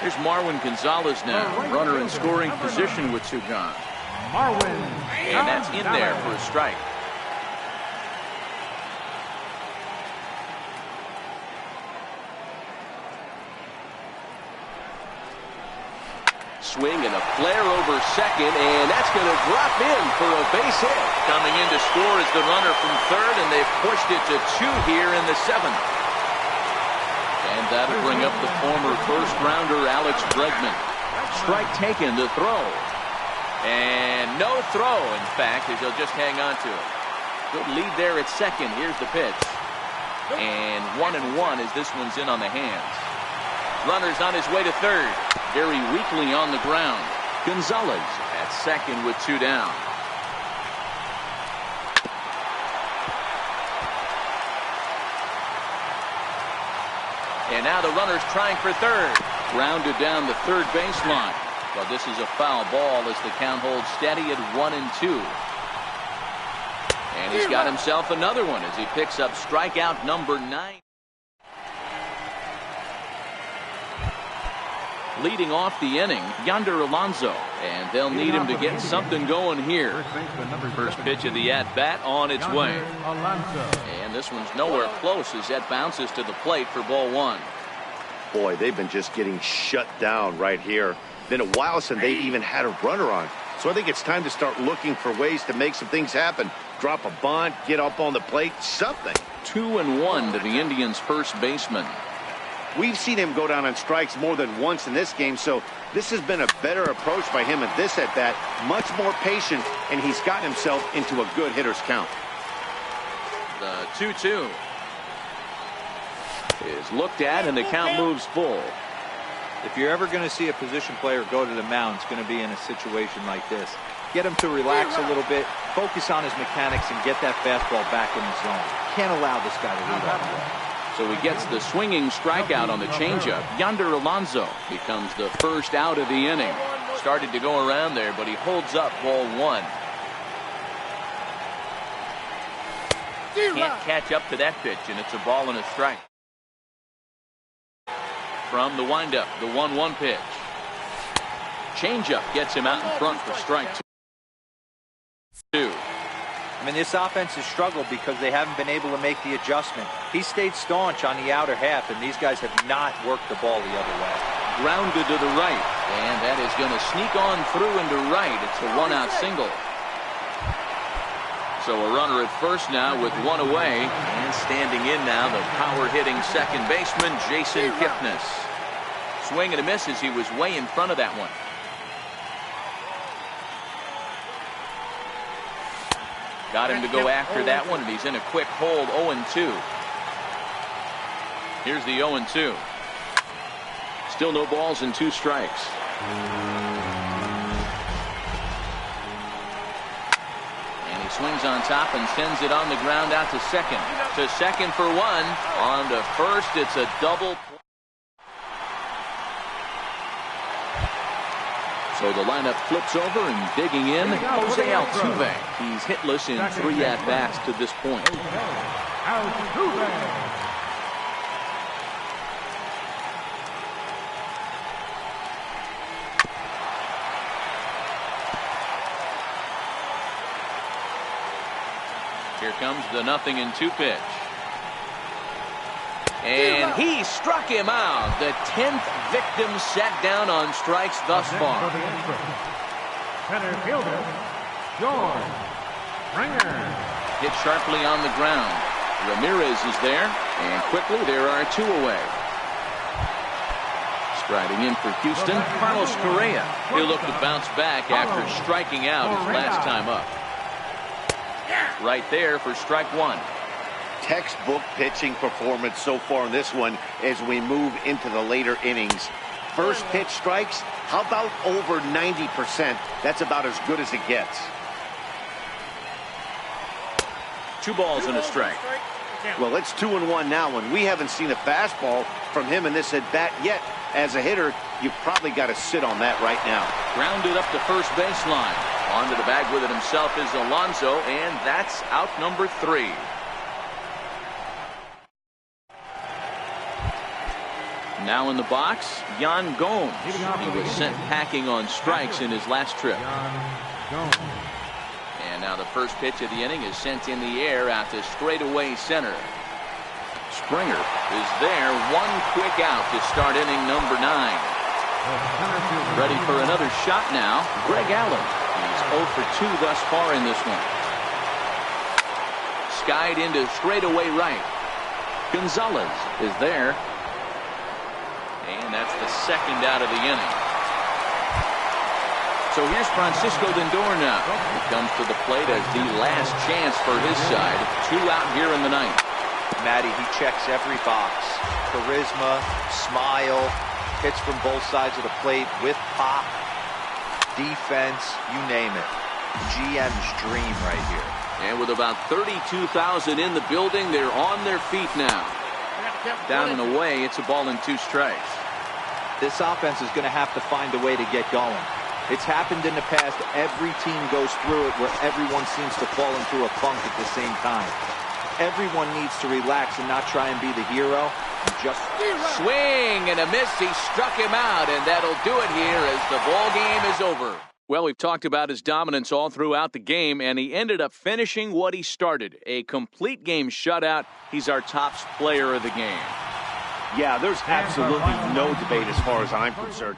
Here's Marwin Gonzalez now, runner in scoring position with 2 gone. Marwin. And that's in there for a strike. Swing and a flare over second, and that's going to drop in for a base hit. Coming in to score is the runner from third, and they've pushed it to 2 here in the 7th. And that'll bring up the former first-rounder Alex Bregman. Strike taken to throw. And no throw, in fact, as he'll just hang on to it. Good lead there at second. Here's the pitch. And 1-1 as this one's in on the hands. Runner's on his way to third. Very weakly on the ground. Gonzalez at second with 2 down. And now the runner's trying for third. Grounded down the third baseline. But this is a foul ball as the count holds steady at 1-2. And he's got himself another one as he picks up strikeout number 9. Leading off the inning, Yonder Alonso, and they'll need him to get something going here. First pitch of the at-bat on its way. And this one's nowhere close as that bounces to the plate for ball 1. Boy, they've been just getting shut down right here. Been a while since they even had a runner on. So I think it's time to start looking for ways to make some things happen. Drop a bunt, get up on the plate, something. 2-1 to the Indians' first baseman. We've seen him go down on strikes more than once in this game, so this has been a better approach by him at this at-bat. Much more patient, and he's gotten himself into a good hitter's count. The 2-2 is looked at, and the count moves full. If you're ever going to see a position player go to the mound, it's going to be in a situation like this. Get him to relax a little bit, focus on his mechanics, and get that fastball back in the zone. Can't allow this guy to lead off. So he gets the swinging strikeout on the changeup. Yonder Alonso becomes the first out of the inning. Started to go around there, but he holds up ball 1. Can't catch up to that pitch, and it's a ball and a strike. From the windup, the 1-1 pitch. Changeup gets him out in front for strike 2. I mean, this offense has struggled because they haven't been able to make the adjustment. He stayed staunch on the outer half, and these guys have not worked the ball the other way. Grounded to the right, and that is going to sneak on through into right. It's a 1-out single. So a runner at first now with 1 away, and standing in now the power-hitting second baseman, Jason Kipnis. Swing and a miss as he was way in front of that one. Got him to go after that one, and he's in a quick hold, 0-2. Here's the 0-2. Still no balls and 2 strikes. And he swings on top and sends it on the ground out to second. To second for 1. On to first, it's a double. So the lineup flips over and digging in, Jose Altuve. He's hitless in 3 at-bats to this point. Here comes the 0-2 pitch. And he struck him out. The 10th victim set down on strikes thus far. Center fielder, George Springer. Hit sharply on the ground. Ramirez is there, and quickly there are 2 away. Striding in for Houston, Carlos Correa. He'll look to bounce back after striking out his last time up. Right there for strike 1. textbook pitching performance so far in this one as we move into the later innings. First pitch strikes, how about over 90%? That's about as good as it gets. 2 balls and a strike. Well, it's 2-1 now, and we haven't seen a fastball from him in this at-bat yet. As a hitter, you've probably got to sit on that right now. Grounded up to first baseline. Onto the bag with it himself is Alonso, and that's out number 3. Now in the box, Yan Gomes. He was sent packing on strikes in his last trip. And now the first pitch of the inning is sent in the air out to straightaway center. Springer is there. One quick out to start inning number 9. Ready for another shot now, Greg Allen. He's 0 for 2 thus far in this one. Skied into straightaway right. Gonzalez is there. And that's the second out of the inning. So here's Francisco Lindor now. He comes to the plate as the last chance for his side. 2 out here in the 9th. Matty, he checks every box. Charisma, smile, hits from both sides of the plate with pop, defense, you name it. GM's dream right here. And with about 32,000 in the building, they're on their feet now. Down and away, it's a ball and 2 strikes. This offense is going to have to find a way to get going. It's happened in the past. Every team goes through it where everyone seems to fall into a funk at the same time. Everyone needs to relax and not try and be the hero. Just swing and a miss. He struck him out, and that'll do it here as the ball game is over. Well, we've talked about his dominance all throughout the game, and he ended up finishing what he started. A complete game shutout. He's our top player of the game. Yeah, there's absolutely no debate as far as I'm concerned.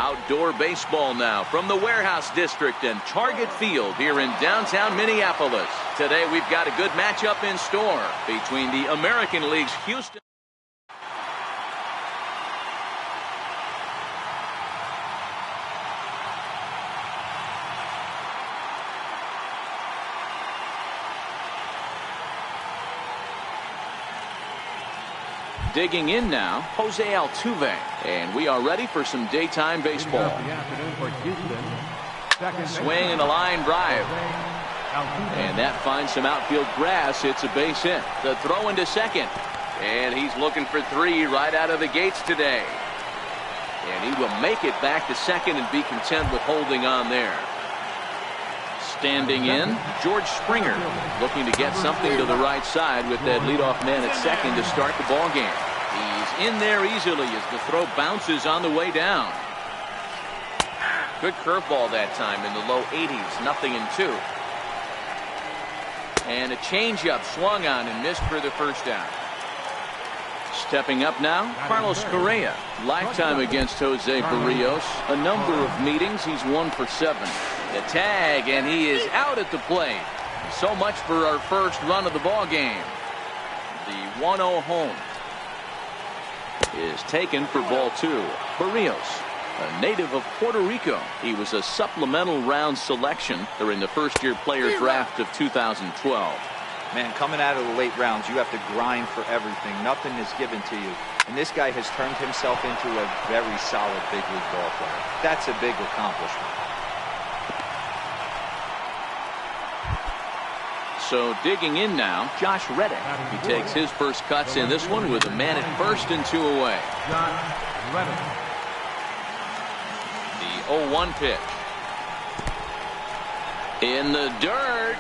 Outdoor baseball now from the Warehouse District and Target Field here in downtown Minneapolis. Today we've got a good matchup in store between the American League's Houston. Digging in now, Jose Altuve. And we are ready for some daytime baseball. Swing and a line drive. And that finds some outfield grass. It's a base hit. The throw into second. And he's looking for 3 right out of the gates today. And he will make it back to second and be content with holding on there. Standing in, George Springer, looking to get something to the right side with that leadoff man at second to start the ball game. He's in there easily as the throw bounces on the way down. Good curveball that time in the low 80s, 0-2. And a changeup swung on and missed for the first down. Stepping up now, Carlos Correa. Lifetime against Jose Barrios. A number of meetings, he's 1 for 7. The tag, and he is out at the plate. So much for our first run of the ball game. The 1-0 home is taken for ball 2. Barrios, a native of Puerto Rico. He was a supplemental round selection during the first-year player draft of 2012. Man, coming out of the late rounds, you have to grind for everything. Nothing is given to you. And this guy has turned himself into a very solid big league ball player. That's a big accomplishment. So digging in now, Josh Reddick. He takes his first cuts in this one with a man at first and 2 away. The 0-1 pitch. In the dirt.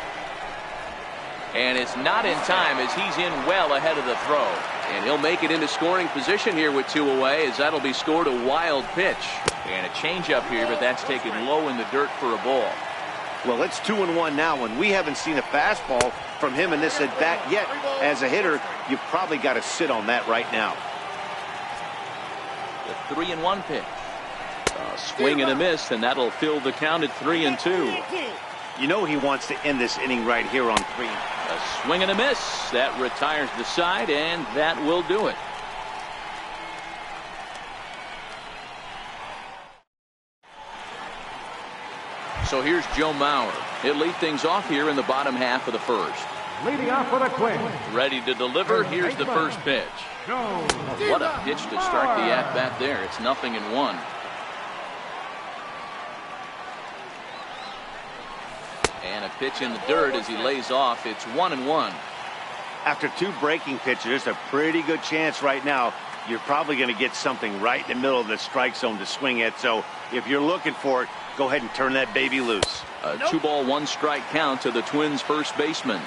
And it's not in time as he's in well ahead of the throw. And he'll make it into scoring position here with 2 away as that'll be scored a wild pitch. And a changeup here, but that's taken low in the dirt for a ball. Well, it's 2-1 now, and we haven't seen a fastball from him in this at bat yet. As a hitter, you've probably got to sit on that right now. The 3-1 pitch. A swing and a miss, and that'll fill the count at 3-2. You know he wants to end this inning right here on 3. A swing and a miss. That retires the side, and that will do it. So here's Joe Mauer. He'll lead things off here in the bottom half of the first. Leading off with a quick. Ready to deliver. Here's the first pitch. What a pitch to start the at-bat there. It's 0-1. And a pitch in the dirt as he lays off. It's 1-1. After 2 breaking pitches, there's a pretty good chance right now you're probably going to get something right in the middle of the strike zone to swing at. So if you're looking for it, go ahead and turn that baby loose. A 2-ball, 1-strike count to the Twins' first baseman.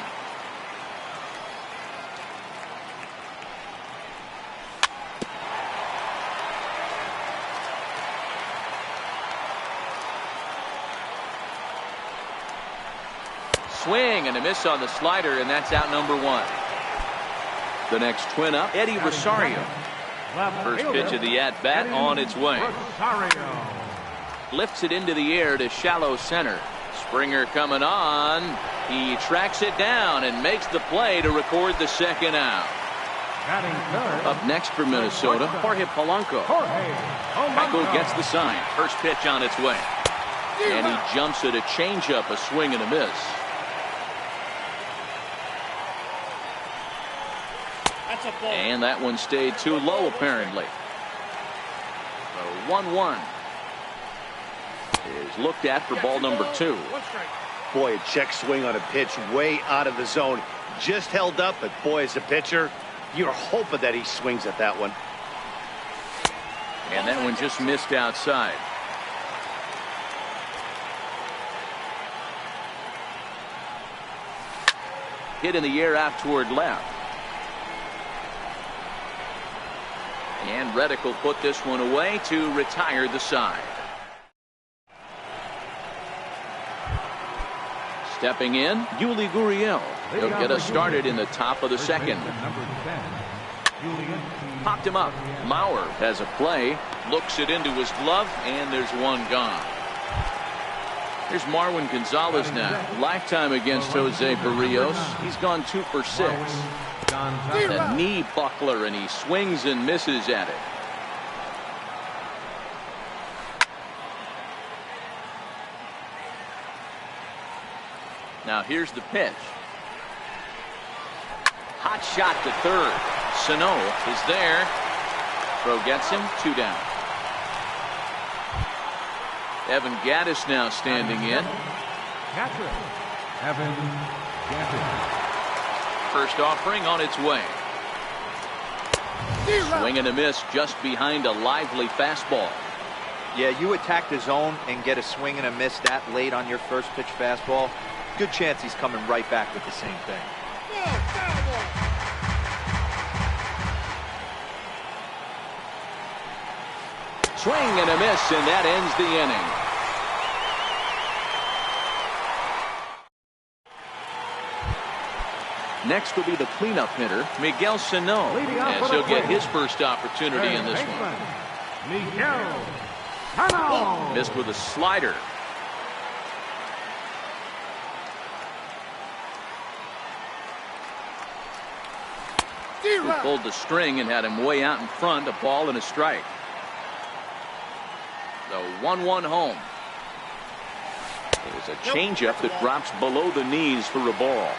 Swing and a miss on the slider, and that's out number 1. The next Twin up, Eddie Rosario. First pitch of the at-bat on its way. Lifts it into the air to shallow center. Springer coming on. He tracks it down and makes the play to record the second out. Up next for Minnesota, Jorge Polanco. Michael gets the sign. First pitch on its way. And he jumps at a changeup, a swing and a miss. And that one stayed too low, apparently. So 1-1 is looked at for ball number 2. Boy, a check swing on a pitch way out of the zone. Just held up, but boy, as a pitcher, you're hoping that he swings at that one. And that one just missed outside. Hit in the air out toward left. And Reddick will put this one away to retire the side. Stepping in, Yuli Gurriel. He'll get us started in the top of the second. Popped him up. Mauer has a play. Looks it into his glove, and there's one gone. Here's Marwin Gonzalez now. Lifetime against Jose Barrios. He's gone 2 for 6. A knee buckler, and he swings and misses at it. Now here's the pitch. Hot shot to third. Sano is there. Throw gets him. 2 down. Evan Gattis now standing in. Evan Gattis. First offering on its way. Swing and a miss just behind a lively fastball. Yeah, you attack the zone and get a swing and a miss that late on your first pitch fastball. Good chance he's coming right back with the same thing. Swing and a miss, and that ends the inning. Next will be the cleanup hitter, Miguel Sano, as he'll get his first opportunity in this one. Miguel Sano. Missed with a slider. Who pulled the string and had him way out in front, a ball and a strike. The 1-1 home. There's a changeup that drops below the knees for a ball.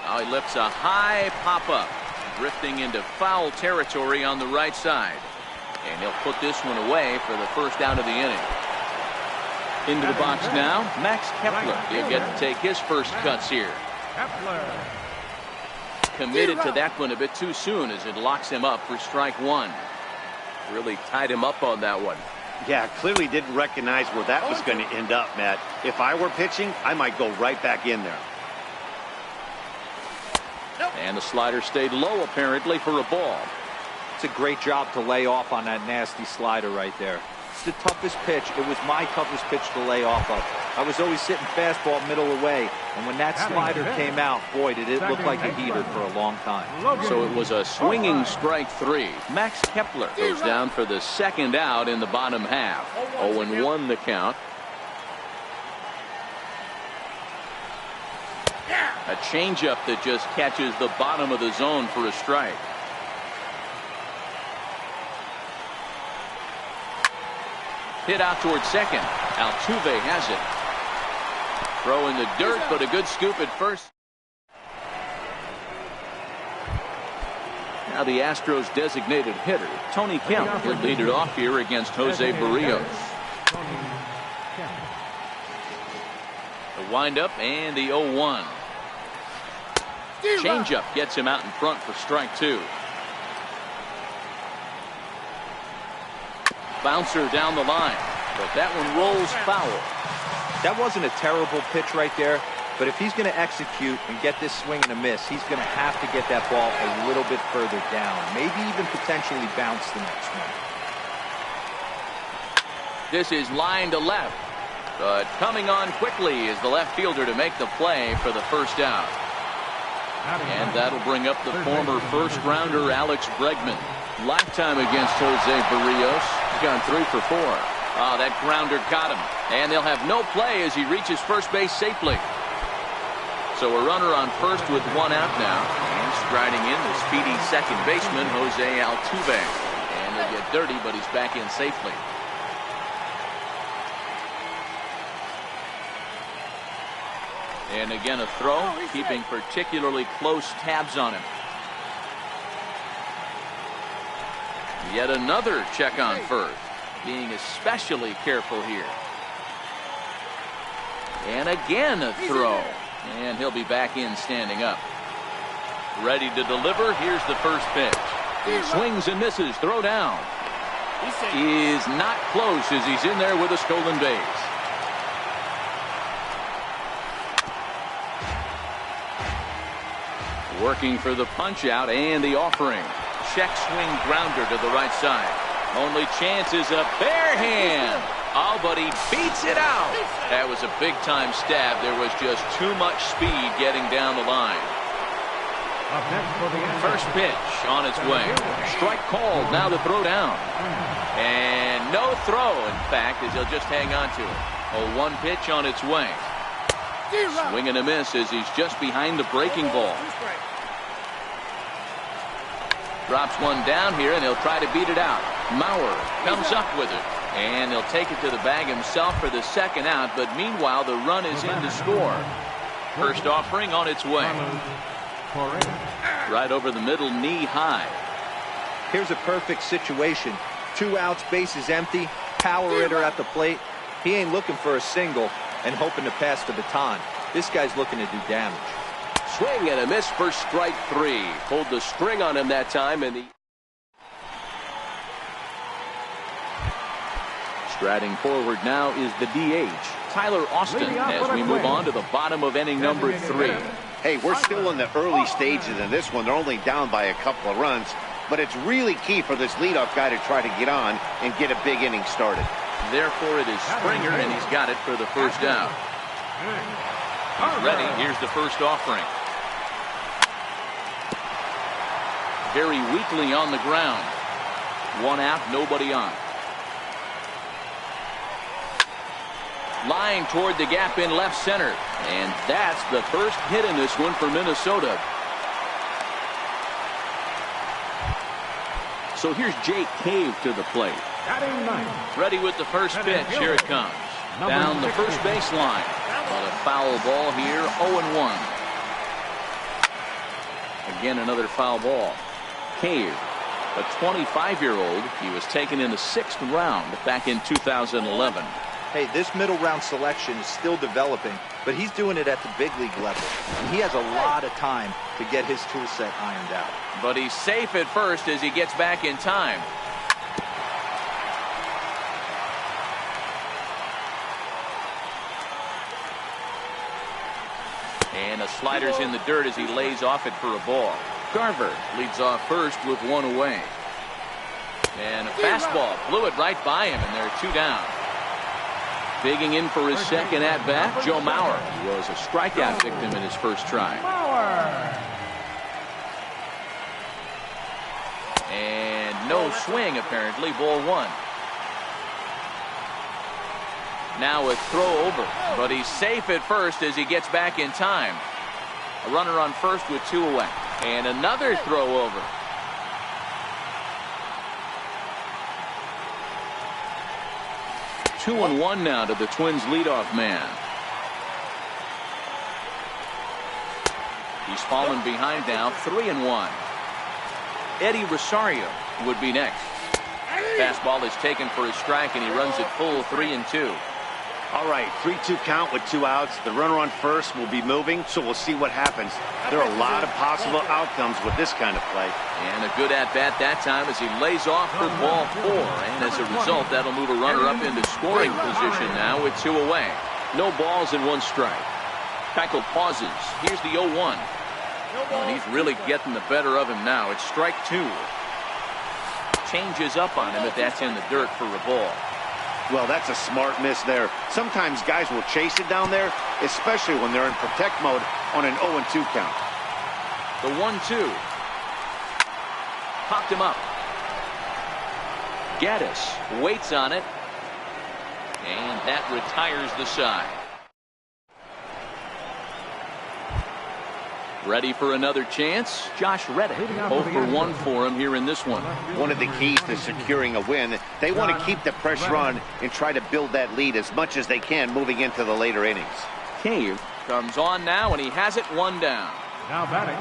Now he lifts a high pop-up, drifting into foul territory on the right side. And he'll put this one away for the first out of the inning. Into the box now, Max Kepler. He'll get to take his first cuts here. Committed to that one a bit too soon as it locks him up for strike 1. Really tied him up on that one. Yeah, clearly didn't recognize where that was going to end up, Matt. If I were pitching, I might go right back in there. And the slider stayed low apparently for a ball. It's a great job to lay off on that nasty slider right there. It's the toughest pitch. It was my toughest pitch to lay off of. I was always sitting fastball middle away, and when that slider came out, boy, did it look like a heater for a long time. So it was a swinging strike 3. Max Kepler goes down for the second out in the bottom half. 0-1 the count. A changeup that just catches the bottom of the zone for a strike. Hit out towards second. Altuve has it. Throw in the dirt, but a good scoop at first. Now the Astros designated hitter, Tony Kemp, will lead it off here against Jose Barrios. The windup and the 0-1. Changeup gets him out in front for strike 2. Bouncer down the line, but that one rolls foul. That wasn't a terrible pitch right there, but if he's going to execute and get this swing and a miss, he's going to have to get that ball a little bit further down, maybe even potentially bounce the next one. This is line to left, but coming on quickly is the left fielder to make the play for the first out. And that'll bring up the former first-rounder Alex Bregman. Lifetime against Jose Barrios. He's gone 3 for 4. Oh, that grounder got him. And they'll have no play as he reaches first base safely. So a runner on first with 1 out now. And striding in the speedy second baseman, Jose Altuve. And he'll get dirty, but he's back in safely. And again a throw, keeping particularly close tabs on him. Yet another check on first, being especially careful here. And again a throw, and he'll be back in standing up. Ready to deliver. Here's the first pitch. He swings and misses. Throw down. Is not close as he's in there with a stolen base. Working for the punch out and the offering. Check swing grounder to the right side. Only chance is a bare hand. Oh, but he beats it out. That was a big-time stab. There was just too much speed getting down the line. First pitch on its way. Strike called. Now the throw down. And no throw, in fact, as he'll just hang on to it. A 1 pitch on its way. Swing and a miss as he's just behind the breaking ball. Drops one down here, and he'll try to beat it out. Mauer comes up with it. And he'll take it to the bag himself for the second out, but meanwhile the run is in to score. First offering on its way. Right over the middle, knee high. Here's a perfect situation. 2 outs, bases empty, power hitter at the plate. He ain't looking for a single and hoping to pass the baton. This guy's looking to do damage. Swing and a miss for strike 3. Pulled the string on him that time, and the Striding forward now is the DH, Tyler Austin, as we move on to the bottom of inning number 3. Hey, we're still in the early stages in this one. They're only down by a couple of runs, but it's really key for this leadoff guy to try to get on and get a big inning started. Therefore, it is Springer, and he's got it for the first out. He's ready. Here's the first offering. Very weakly on the ground. 1 out, nobody on. Line toward the gap in left center. And that's the first hit in this one for Minnesota. So here's Jake Cave to the plate. Ready with the first pitch. Here it comes. Down the first baseline. But a foul ball here. 0-1. Again, another foul ball. Cave, a 25-year-old. He was taken in the 6th round back in 2011. Hey, this middle round selection is still developing, but he's doing it at the big league level. And he has a lot of time to get his tool set ironed out. But he's safe at first as he gets back in time. And the slider's in the dirt as he lays off it for a ball. Garver leads off first with 1 away. And a fastball blew it right by him, and there are 2 down. Digging in for his second at-bat, Joe Mauer. He was a strikeout victim in his first try. And no swing, apparently. Ball 1. Now a throw over, but he's safe at first as he gets back in time. A runner on first with 2 away. And another throw over. Two and 1 now to the Twins leadoff man. He's fallen behind now, 3-1. Eddie Rosario would be next. Fastball is taken for a strike, and he runs it full 3-2. All right, 3-2 count with 2 outs. The runner on first will be moving, so we'll see what happens. There are a lot of possible outcomes with this kind of play. And a good at-bat that time as he lays off for ball 4. And as a result, that'll move a runner up into scoring position now with 2 away. No balls and 1 strike. Keuchel pauses. Here's the 0-1. And he's really getting the better of him now. It's strike 2. Changes up on him if that's in the dirt for a ball. Well, that's a smart miss there. Sometimes guys will chase it down there, especially when they're in protect mode on an 0-2 count. The 1-2. Popped him up. Gaddis waits on it. And that retires the side. Ready for another chance? Josh Reddick, 0 for 1 for him here in this one. One of the keys to securing a win, they want to keep the pressure on and try to build that lead as much as they can moving into the later innings. Cave comes on now, and he has it 1 down. Now batting.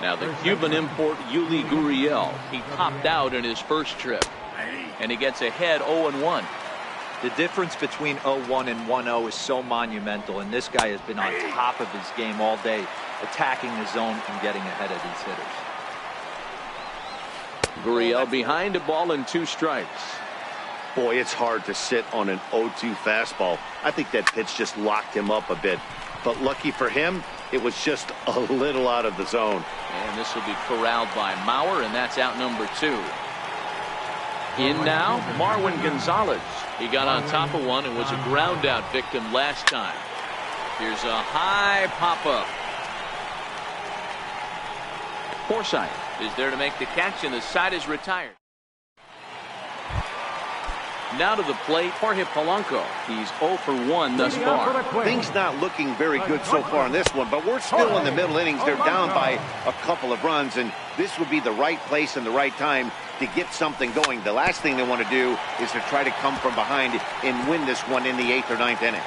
Now the Cuban import Yuli Gurriel. He popped out in his first trip, and he gets ahead 0-1. The difference between 0-1 and 1-0 is so monumental, and this guy has been on top of his game all day, attacking the zone and getting ahead of these hitters. Gurriel behind a ball and 2 strikes. Boy, it's hard to sit on an 0-2 fastball. I think that pitch just locked him up a bit. But lucky for him, it was just a little out of the zone. And this will be corralled by Mauer, and that's out number 2. In now, Marwin Gonzalez. He got on top of one and was a ground out victim last time. Here's a high pop-up. Forsythe is there to make the catch, and the side is retired. Now to the plate, Jorge Polanco. He's 0 for 1 thus far. Things not looking very good so far in this one, but we're still in the middle innings. They're down by a couple of runs, and this would be the right place and the right time to get something going. The last thing they want to do is to try to come from behind and win this one in the 8th or 9th inning.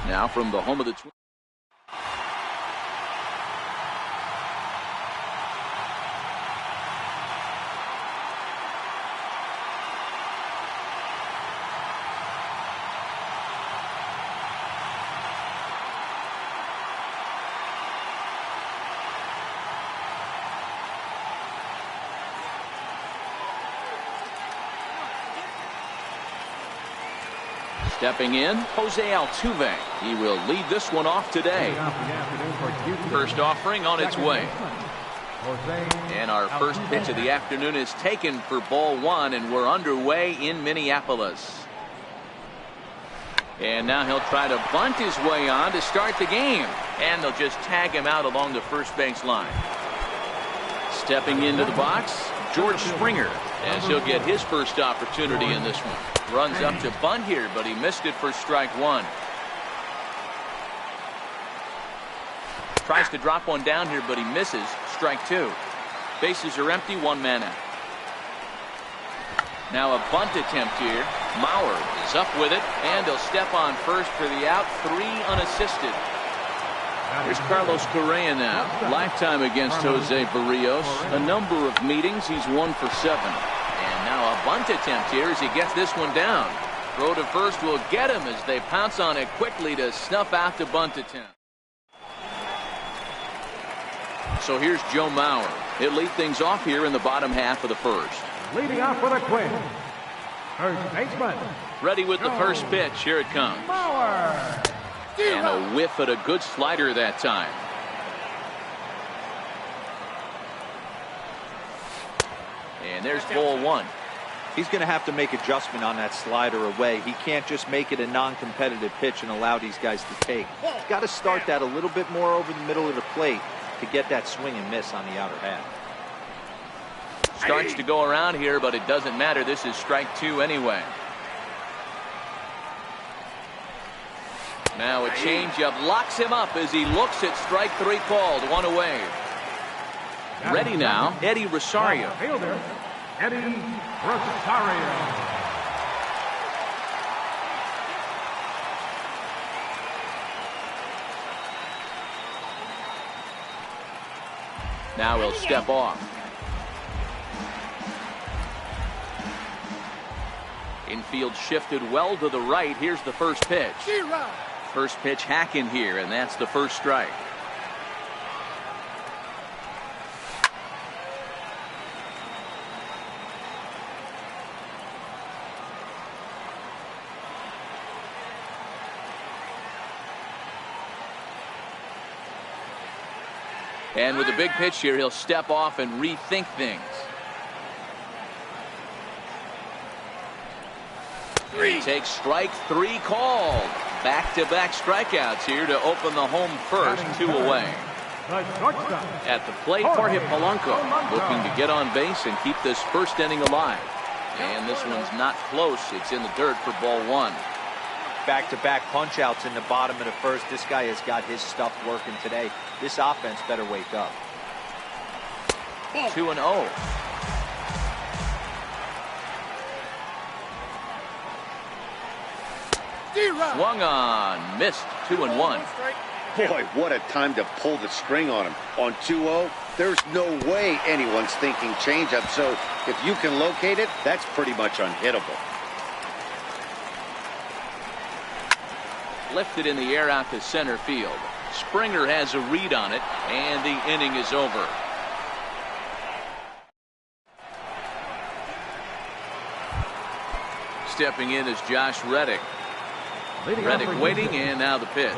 Now from the home of the Stepping in, Jose Altuve. He will lead this one off today. First offering on its way. And our first pitch of the afternoon is taken for ball one, and we're underway in Minneapolis. And now he'll try to bunt his way on to start the game. And they'll just tag him out along the first base line. Stepping into the box, George Springer, as he'll get his first opportunity in this one. Runs up to bunt here, but he missed it for strike one. Tries to drop one down here, but he misses. Strike two. Bases are empty, one man out. Now a bunt attempt here. Mauer is up with it, and he'll step on first for the out. 3 unassisted. Here's Carlos Correa now. Lifetime against Jose Barrios. A number of meetings. He's 1 for 7. And now a bunt attempt here as he gets this one down. Throw to first will get him as they pounce on it quickly to snuff out the bunt attempt. So here's Joe Mauer. He'll lead things off here in the bottom half of the first. Leading off with a quick. First baseman. Ready with the first pitch. Here it comes. Mauer. And a whiff at a good slider that time. And there's ball one. He's going to have to make adjustment on that slider away. He can't just make it a non-competitive pitch and allow these guys to take. He's got to start that a little bit more over the middle of the plate to get that swing and miss on the outer half. Starts to go around here, but it doesn't matter. This is strike two anyway. Now a changeup locks him up as he looks at strike three called. One away. Ready now, Eddie Rosario. Fielder, Eddie Rosario. Now he'll step off. Infield shifted well to the right. Here's the first pitch. First pitch hacking here, and that's the first strike. And with a big pitch here, he'll step off and rethink things. He takes strike three called. Back-to-back strikeouts here to open the home first. 2 away. At the plate, Jorge Polanco looking to get on base and keep this first inning alive. And this one's not close. It's in the dirt for ball one. Back-to-back punch-outs in the bottom of the first. This guy has got his stuff working today. This offense better wake up. 2-0. Swung on, missed. 2-1. Boy, what a time to pull the string on him. On 2-0, there's no way anyone's thinking changeup. So if you can locate it, that's pretty much unhittable. Lifted in the air out to center field. Springer has a read on it, and the inning is over. Stepping in is Josh Reddick. Reddick waiting, and now the pitch.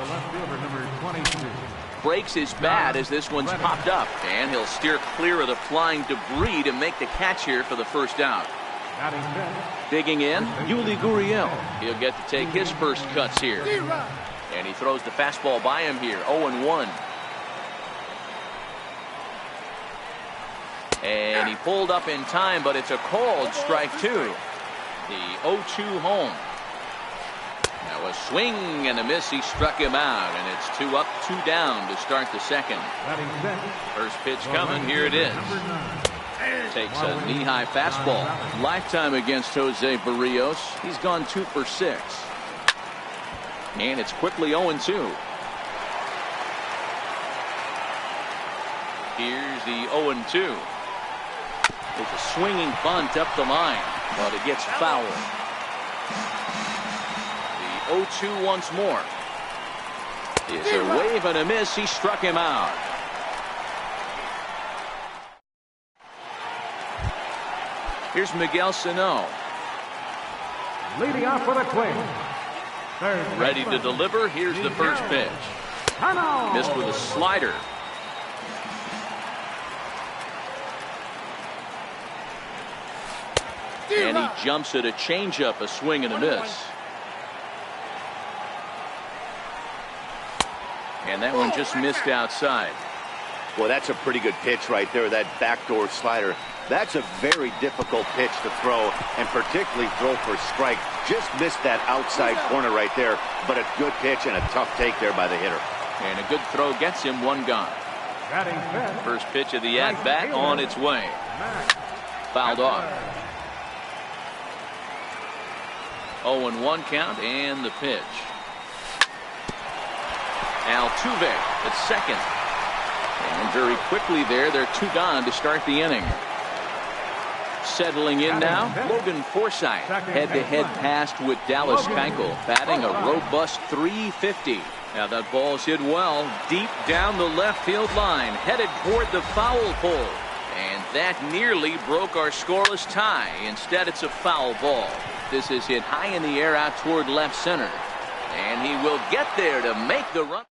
Breaks his bat as this one's popped up, and he'll steer clear of the flying debris to make the catch here for the first out. Digging in, Yuli Gurriel. He'll get to take his first cuts here. And he throws the fastball by him here, 0-1. And he pulled up in time, but it's a called strike two. The 0-2 home. Now a swing and a miss. He struck him out, and it's 2 up, 2 down to start the second. First pitch coming. Here it is. Takes a knee-high fastball. Lifetime against Jose Barrios. He's gone 2 for 6. And it's quickly 0-2. Here's the 0-2. There's a swinging bunt up the line, but it gets fouled. The 0-2 once more. It's a wave and a miss. He struck him out. Here's Miguel Sano. Leading off for the Twins. Ready to deliver. Here's the first pitch. Missed with a slider. And he jumps at a changeup, a swing and a miss. And that one just missed outside. Well, that's a pretty good pitch right there, that backdoor slider. That's a very difficult pitch to throw, and particularly throw for strike. Just missed that outside corner right there, but a good pitch and a tough take there by the hitter. And a good throw gets him one gone. First pitch of the at-bat on its way. Fouled off. 0-1 count and the pitch. Altuve at second. And very quickly there, they're 2 gone to start the inning. Settling in now, Logan Forsythe. Head-to-head pass with Dallas Keuchel, batting a robust .350. Now that ball's hit well, deep down the left field line, headed toward the foul pole. And that nearly broke our scoreless tie. Instead, it's a foul ball. This is hit high in the air out toward left center. And he will get there to make the run.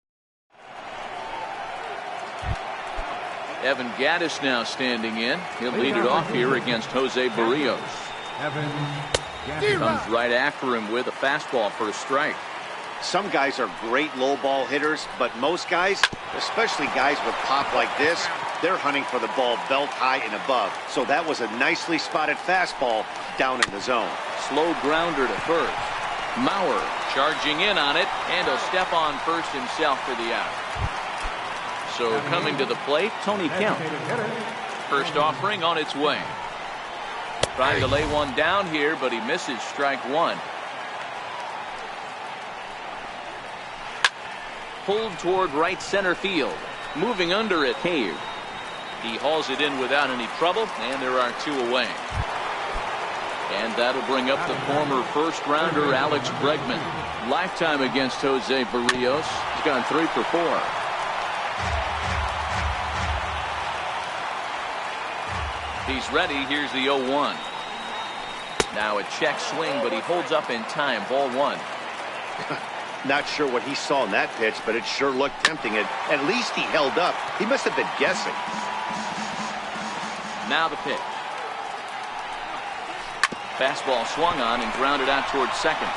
Evan Gattis now standing in. He'll lead it off here against Jose Barrios. Comes right after him with a fastball for a strike. Some guys are great low ball hitters, but most guys, especially guys with pop like this, they're hunting for the ball belt high and above. So that was a nicely spotted fastball down in the zone. Slow grounder to first. Mauer charging in on it, and he'll step on first himself for the out. So coming to the plate, Tony Kemp. First offering on its way. Trying to lay one down here, but he misses strike one. Pulled toward right center field. Moving under it, Cave. He hauls it in without any trouble, and there are 2 away. And that'll bring up the former first-rounder Alex Bregman. Lifetime against Jose Barrios. He's gone 3 for 4. He's ready. Here's the 0-1. Now a check swing, but he holds up in time. Ball 1. Not sure what he saw in that pitch, but it sure looked tempting. At least he held up. He must have been guessing. Now the pitch. Fastball swung on and grounded out towards second.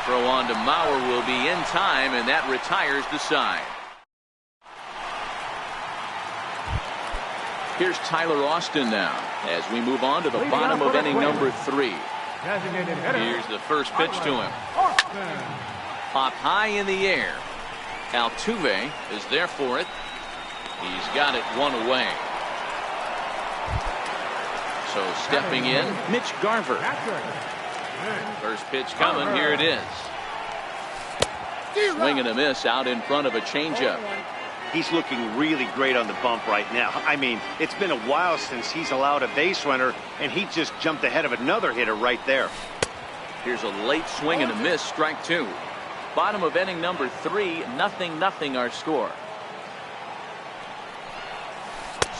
Throw on to Mauer will be in time, and that retires the side. Here's Tyler Austin now as we move on to the bottom of inning number 3. Here's the first pitch to him. Pop high in the air. Altuve is there for it. He's got it 1 away. So stepping in, Mitch Garver. First pitch coming. Here it is. Swing and a miss out in front of a changeup. He's looking really great on the bump right now. I mean, it's been a while since he's allowed a base runner, and he just jumped ahead of another hitter right there. Here's a late swing and a miss, strike 2. Bottom of inning number 3, 0-0 our score.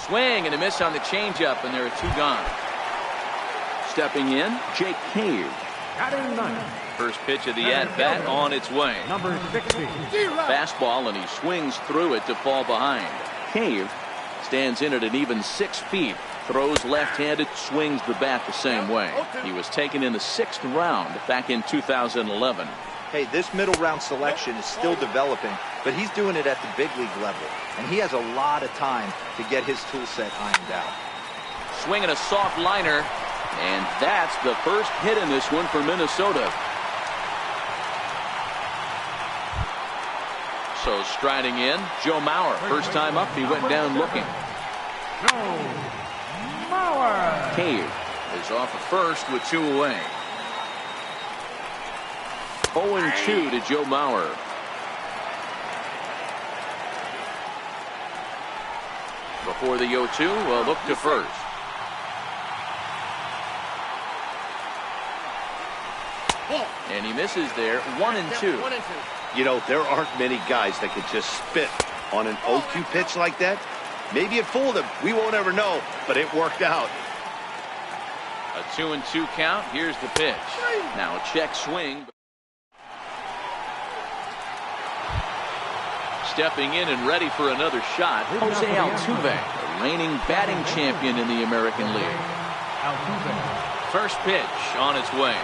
Swing and a miss on the changeup, and there are 2 gone. Stepping in, Jake Cave. First pitch of the at-bat on its way. Number 60. Fastball, and he swings through it to fall behind. Cave stands in at an even 6 feet. Throws left-handed, swings the bat the same way. He was taken in the 6th round back in 2011. Hey, this middle round selection is still developing, but he's doing it at the big league level, and he has a lot of time to get his tool set ironed out. Swinging a soft liner, and that's the first hit in this one for Minnesota. So striding in, Joe Mauer. First time up, he went down looking. Mauer. Cave is off of first with 2 away. 0-2 to Joe Mauer. Before the 0-2, a look to first. And he misses there. 1-2. You know, there aren't many guys that could just spit on an 0-2 pitch like that. Maybe it fooled him. We won't ever know, but it worked out. A 2-2 count. Here's the pitch. Now a check swing. Stepping in and ready for another shot, Jose Altuve, the reigning batting champion in the American League. First pitch on its way.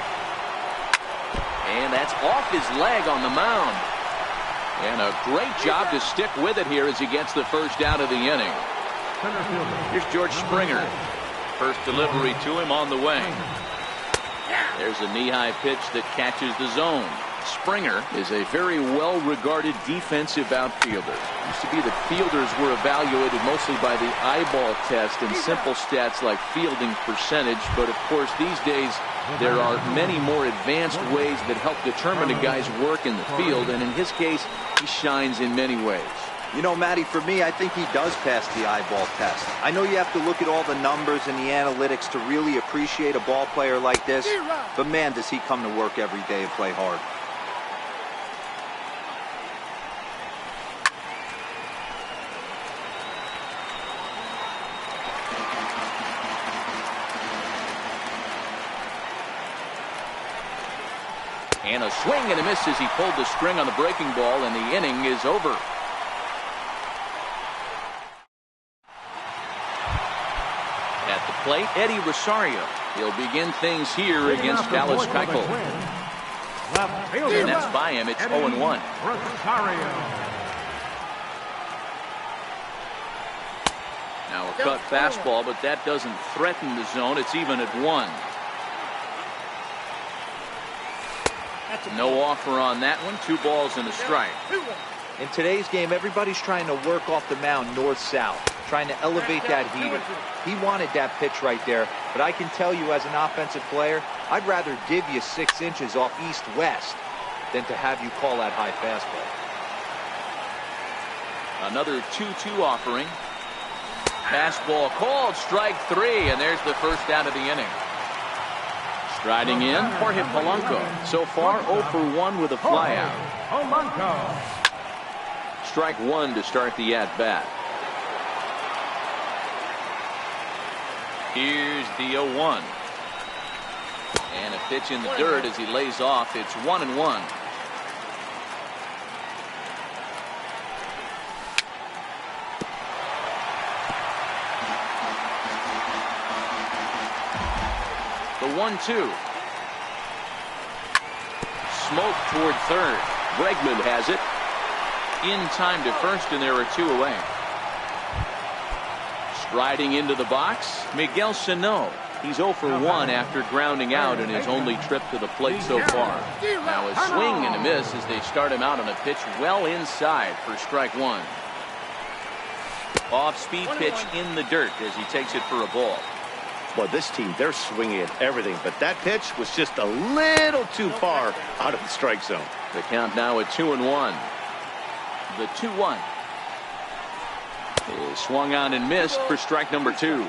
And that's off his leg on the mound. And a great job to stick with it here as he gets the first out of the inning. Here's George Springer. First delivery to him on the way. There's a knee-high pitch that catches the zone. Springer is a very well-regarded defensive outfielder. Used to be that fielders were evaluated mostly by the eyeball test and simple stats like fielding percentage. But, of course, these days there are many more advanced ways that help determine a guy's work in the field. And in his case, he shines in many ways. You know, Matty, for me, I think he does pass the eyeball test. I know you have to look at all the numbers and the analytics to really appreciate a ball player like this. But, man, does he come to work every day and play hard. And a swing and a miss as he pulled the string on the breaking ball, and the inning is over. At the plate, Eddie Rosario. He'll begin things here against Dallas Keuchel. And that's by him. It's 0-1. Now a cut fastball, but that doesn't threaten the zone. It's even at 1. No offer on that one. 2 balls and a strike. In today's game, everybody's trying to work off the mound north-south, trying to elevate that heater. He wanted that pitch right there, but I can tell you as an offensive player, I'd rather div you 6 inches off east-west than to have you call that high fastball. Another 2-2 offering. Fastball called, strike 3, and there's the first out of the inning. Striding in, Jorge Polanco. So far, 0 for 1 with a flyout. Strike 1 to start the at-bat. Here's the 0-1. And a pitch in the dirt as he lays off. It's 1-1. The 1-2. Smoke toward third. Bregman has it. In time to first, and there are 2 away. Striding into the box, Miguel Sano. He's 0 for 1 after grounding out in his only trip to the plate so far. Now a swing and a miss as they start him out on a pitch well inside for strike 1. Off-speed pitch in the dirt as he takes it for a ball. Well, this team, they're swinging at everything, but that pitch was just a little too far out of the strike zone. The count now at 2-1. The 2-1 is swung on and missed for strike number 2.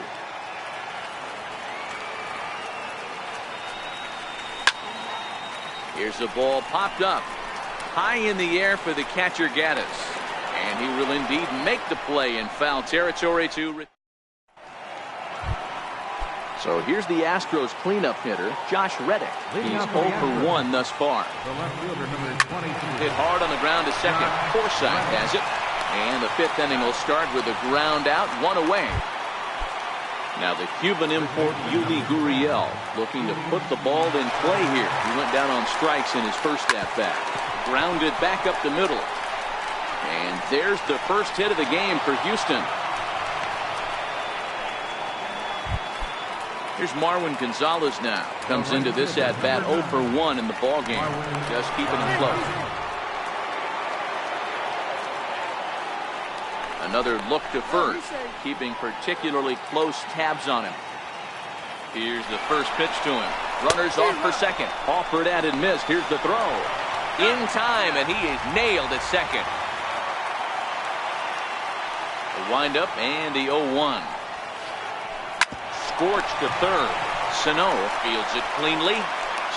Here's the ball popped up high in the air for the catcher Gaddis, and he will indeed make the play in foul territory to. So here's the Astros cleanup hitter, Josh Reddick. He's 0 for 1 thus far. Hit hard on the ground to second. Forsythe has it. And the 5th inning will start with a ground out, 1 away. Now the Cuban import Yuli Gurriel looking to put the ball in play here. He went down on strikes in his first at-bat. Grounded back up the middle. And there's the first hit of the game for Houston. Here's Marwin Gonzalez now. Comes into this at-bat 0 for 1 in the ballgame. Just keeping it close. Another look to first, keeping particularly close tabs on him. Here's the first pitch to him. Runners off for second. Offered at and missed. Here's the throw. In time, and he is nailed at second. The windup and the 0-1. Scorched to third. Sano fields it cleanly.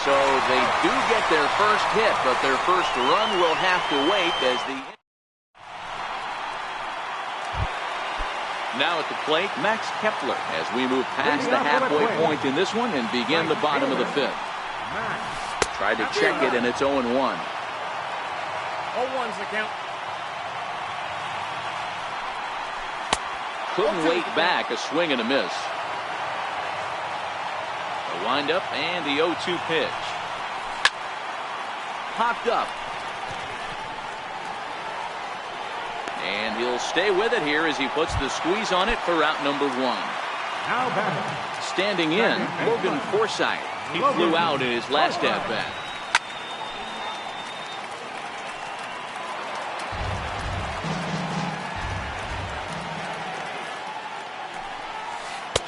So they do get their first hit, but their first run will have to wait as the... Now at the plate, Max Kepler as we move past the halfway point in this one and begin the bottom of the fifth. Tried to check it, and it's 0-1. 0-1's the count. Couldn't wait back, a swing and a miss. The windup and the 0-2 pitch. Popped up. And he'll stay with it here as he puts the squeeze on it for out number 1. Standing in, Logan Forsythe. He flew out in his last at-bat.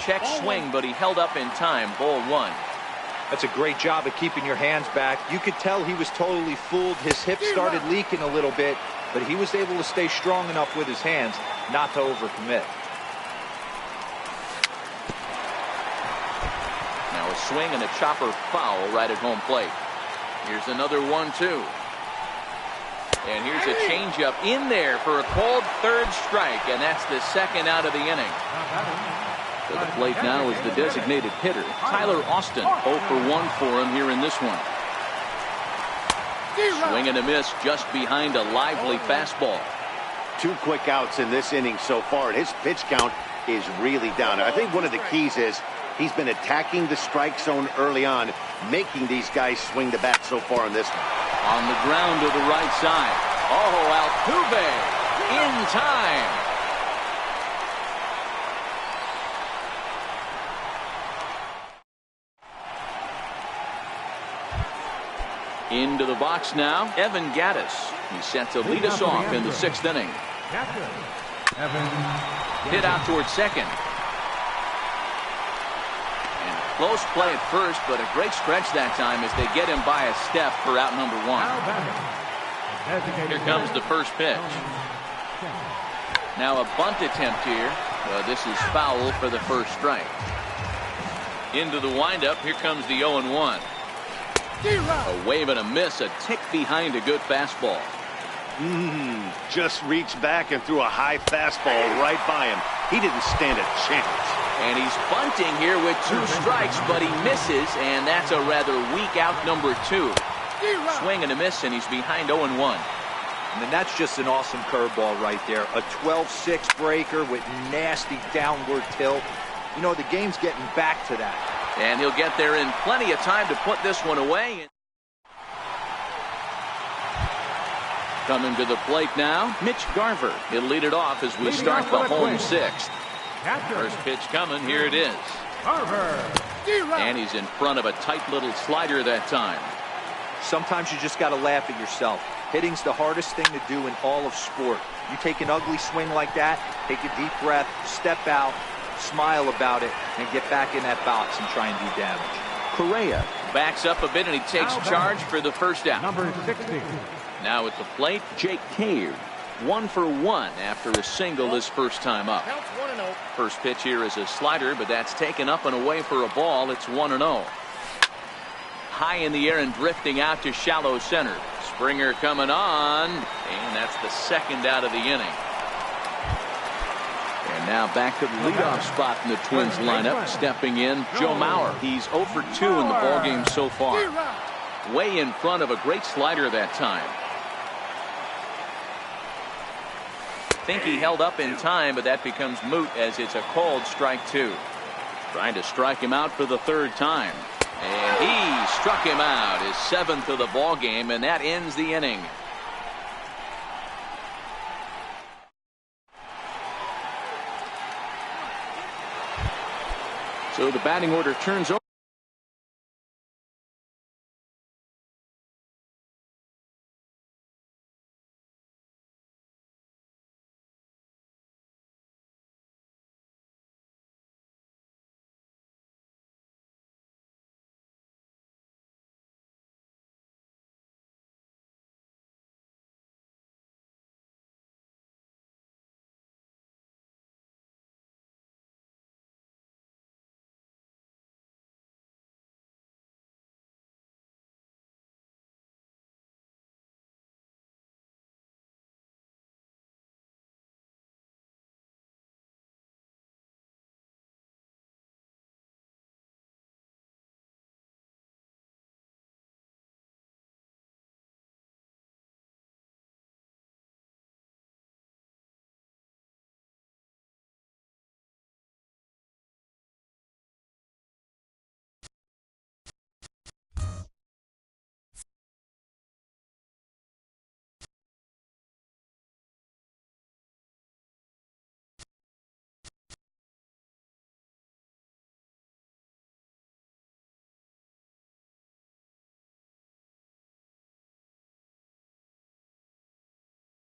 Check swing, but he held up in time. Ball 1. That's a great job of keeping your hands back. You could tell he was totally fooled. His hip started leaking a little bit, but he was able to stay strong enough with his hands not to overcommit. Now a swing and a chopper foul right at home plate. Here's another 1-2. And here's a changeup in there for a called third strike, and that's the second out of the inning. To the plate now is the designated hitter, Tyler Austin. 0 for 1 for him here in this one. Swing and a miss just behind a lively fastball. 2 quick outs in this inning so far, and his pitch count is really down. I think one of the keys is he's been attacking the strike zone early on, making these guys swing the bat so far in this one. On the ground to the right side. Oh, Altuve in time. Into the box now, Evan Gattis. He's set to lead us off in the 6th inning. Hit out towards second. And close play at first, but a great stretch that time as they get him by a step for out number 1. Here comes the first pitch. Now a bunt attempt here. This is foul for the first strike. Into the windup, here comes the 0-1. A wave and a miss, a tick behind a good fastball. Just reached back and threw a high fastball right by him. He didn't stand a chance. And he's bunting here with 2 strikes, but he misses, and that's a rather weak out number 2. Swing and a miss, and he's behind 0-1. And then that's just an awesome curveball right there. A 12-6 breaker with nasty downward tilt. You know, the game's getting back to that. And he'll get there in plenty of time to put this one away. Coming to the plate now, Mitch Garver. He'll lead it off as we start the home 6th. First pitch coming, here it is. And he's in front of a tight little slider that time. Sometimes you just got to laugh at yourself. Hitting's the hardest thing to do in all of sport. You take an ugly swing like that, take a deep breath, step out, smile about it, and get back in that box and try and do damage. Correa backs up a bit, and he takes charge for the first out. Number 60. Now at the plate, Jake Cave. 1 for 1 after a single his first time up. First pitch here is a slider, but that's taken up and away for a ball. It's 1-0. High in the air and drifting out to shallow center. Springer coming on, and that's the second out of the inning. And now back to the leadoff spot in the Twins lineup. Stepping in, Joe Mauer. He's 0 for 2 in the ballgame so far. Way in front of a great slider that time. Think he held up in time, but that becomes moot as it's a called strike 2. Trying to strike him out for the 3rd time. And he struck him out, his 7th of the ballgame, and that ends the inning. So the batting order turns over.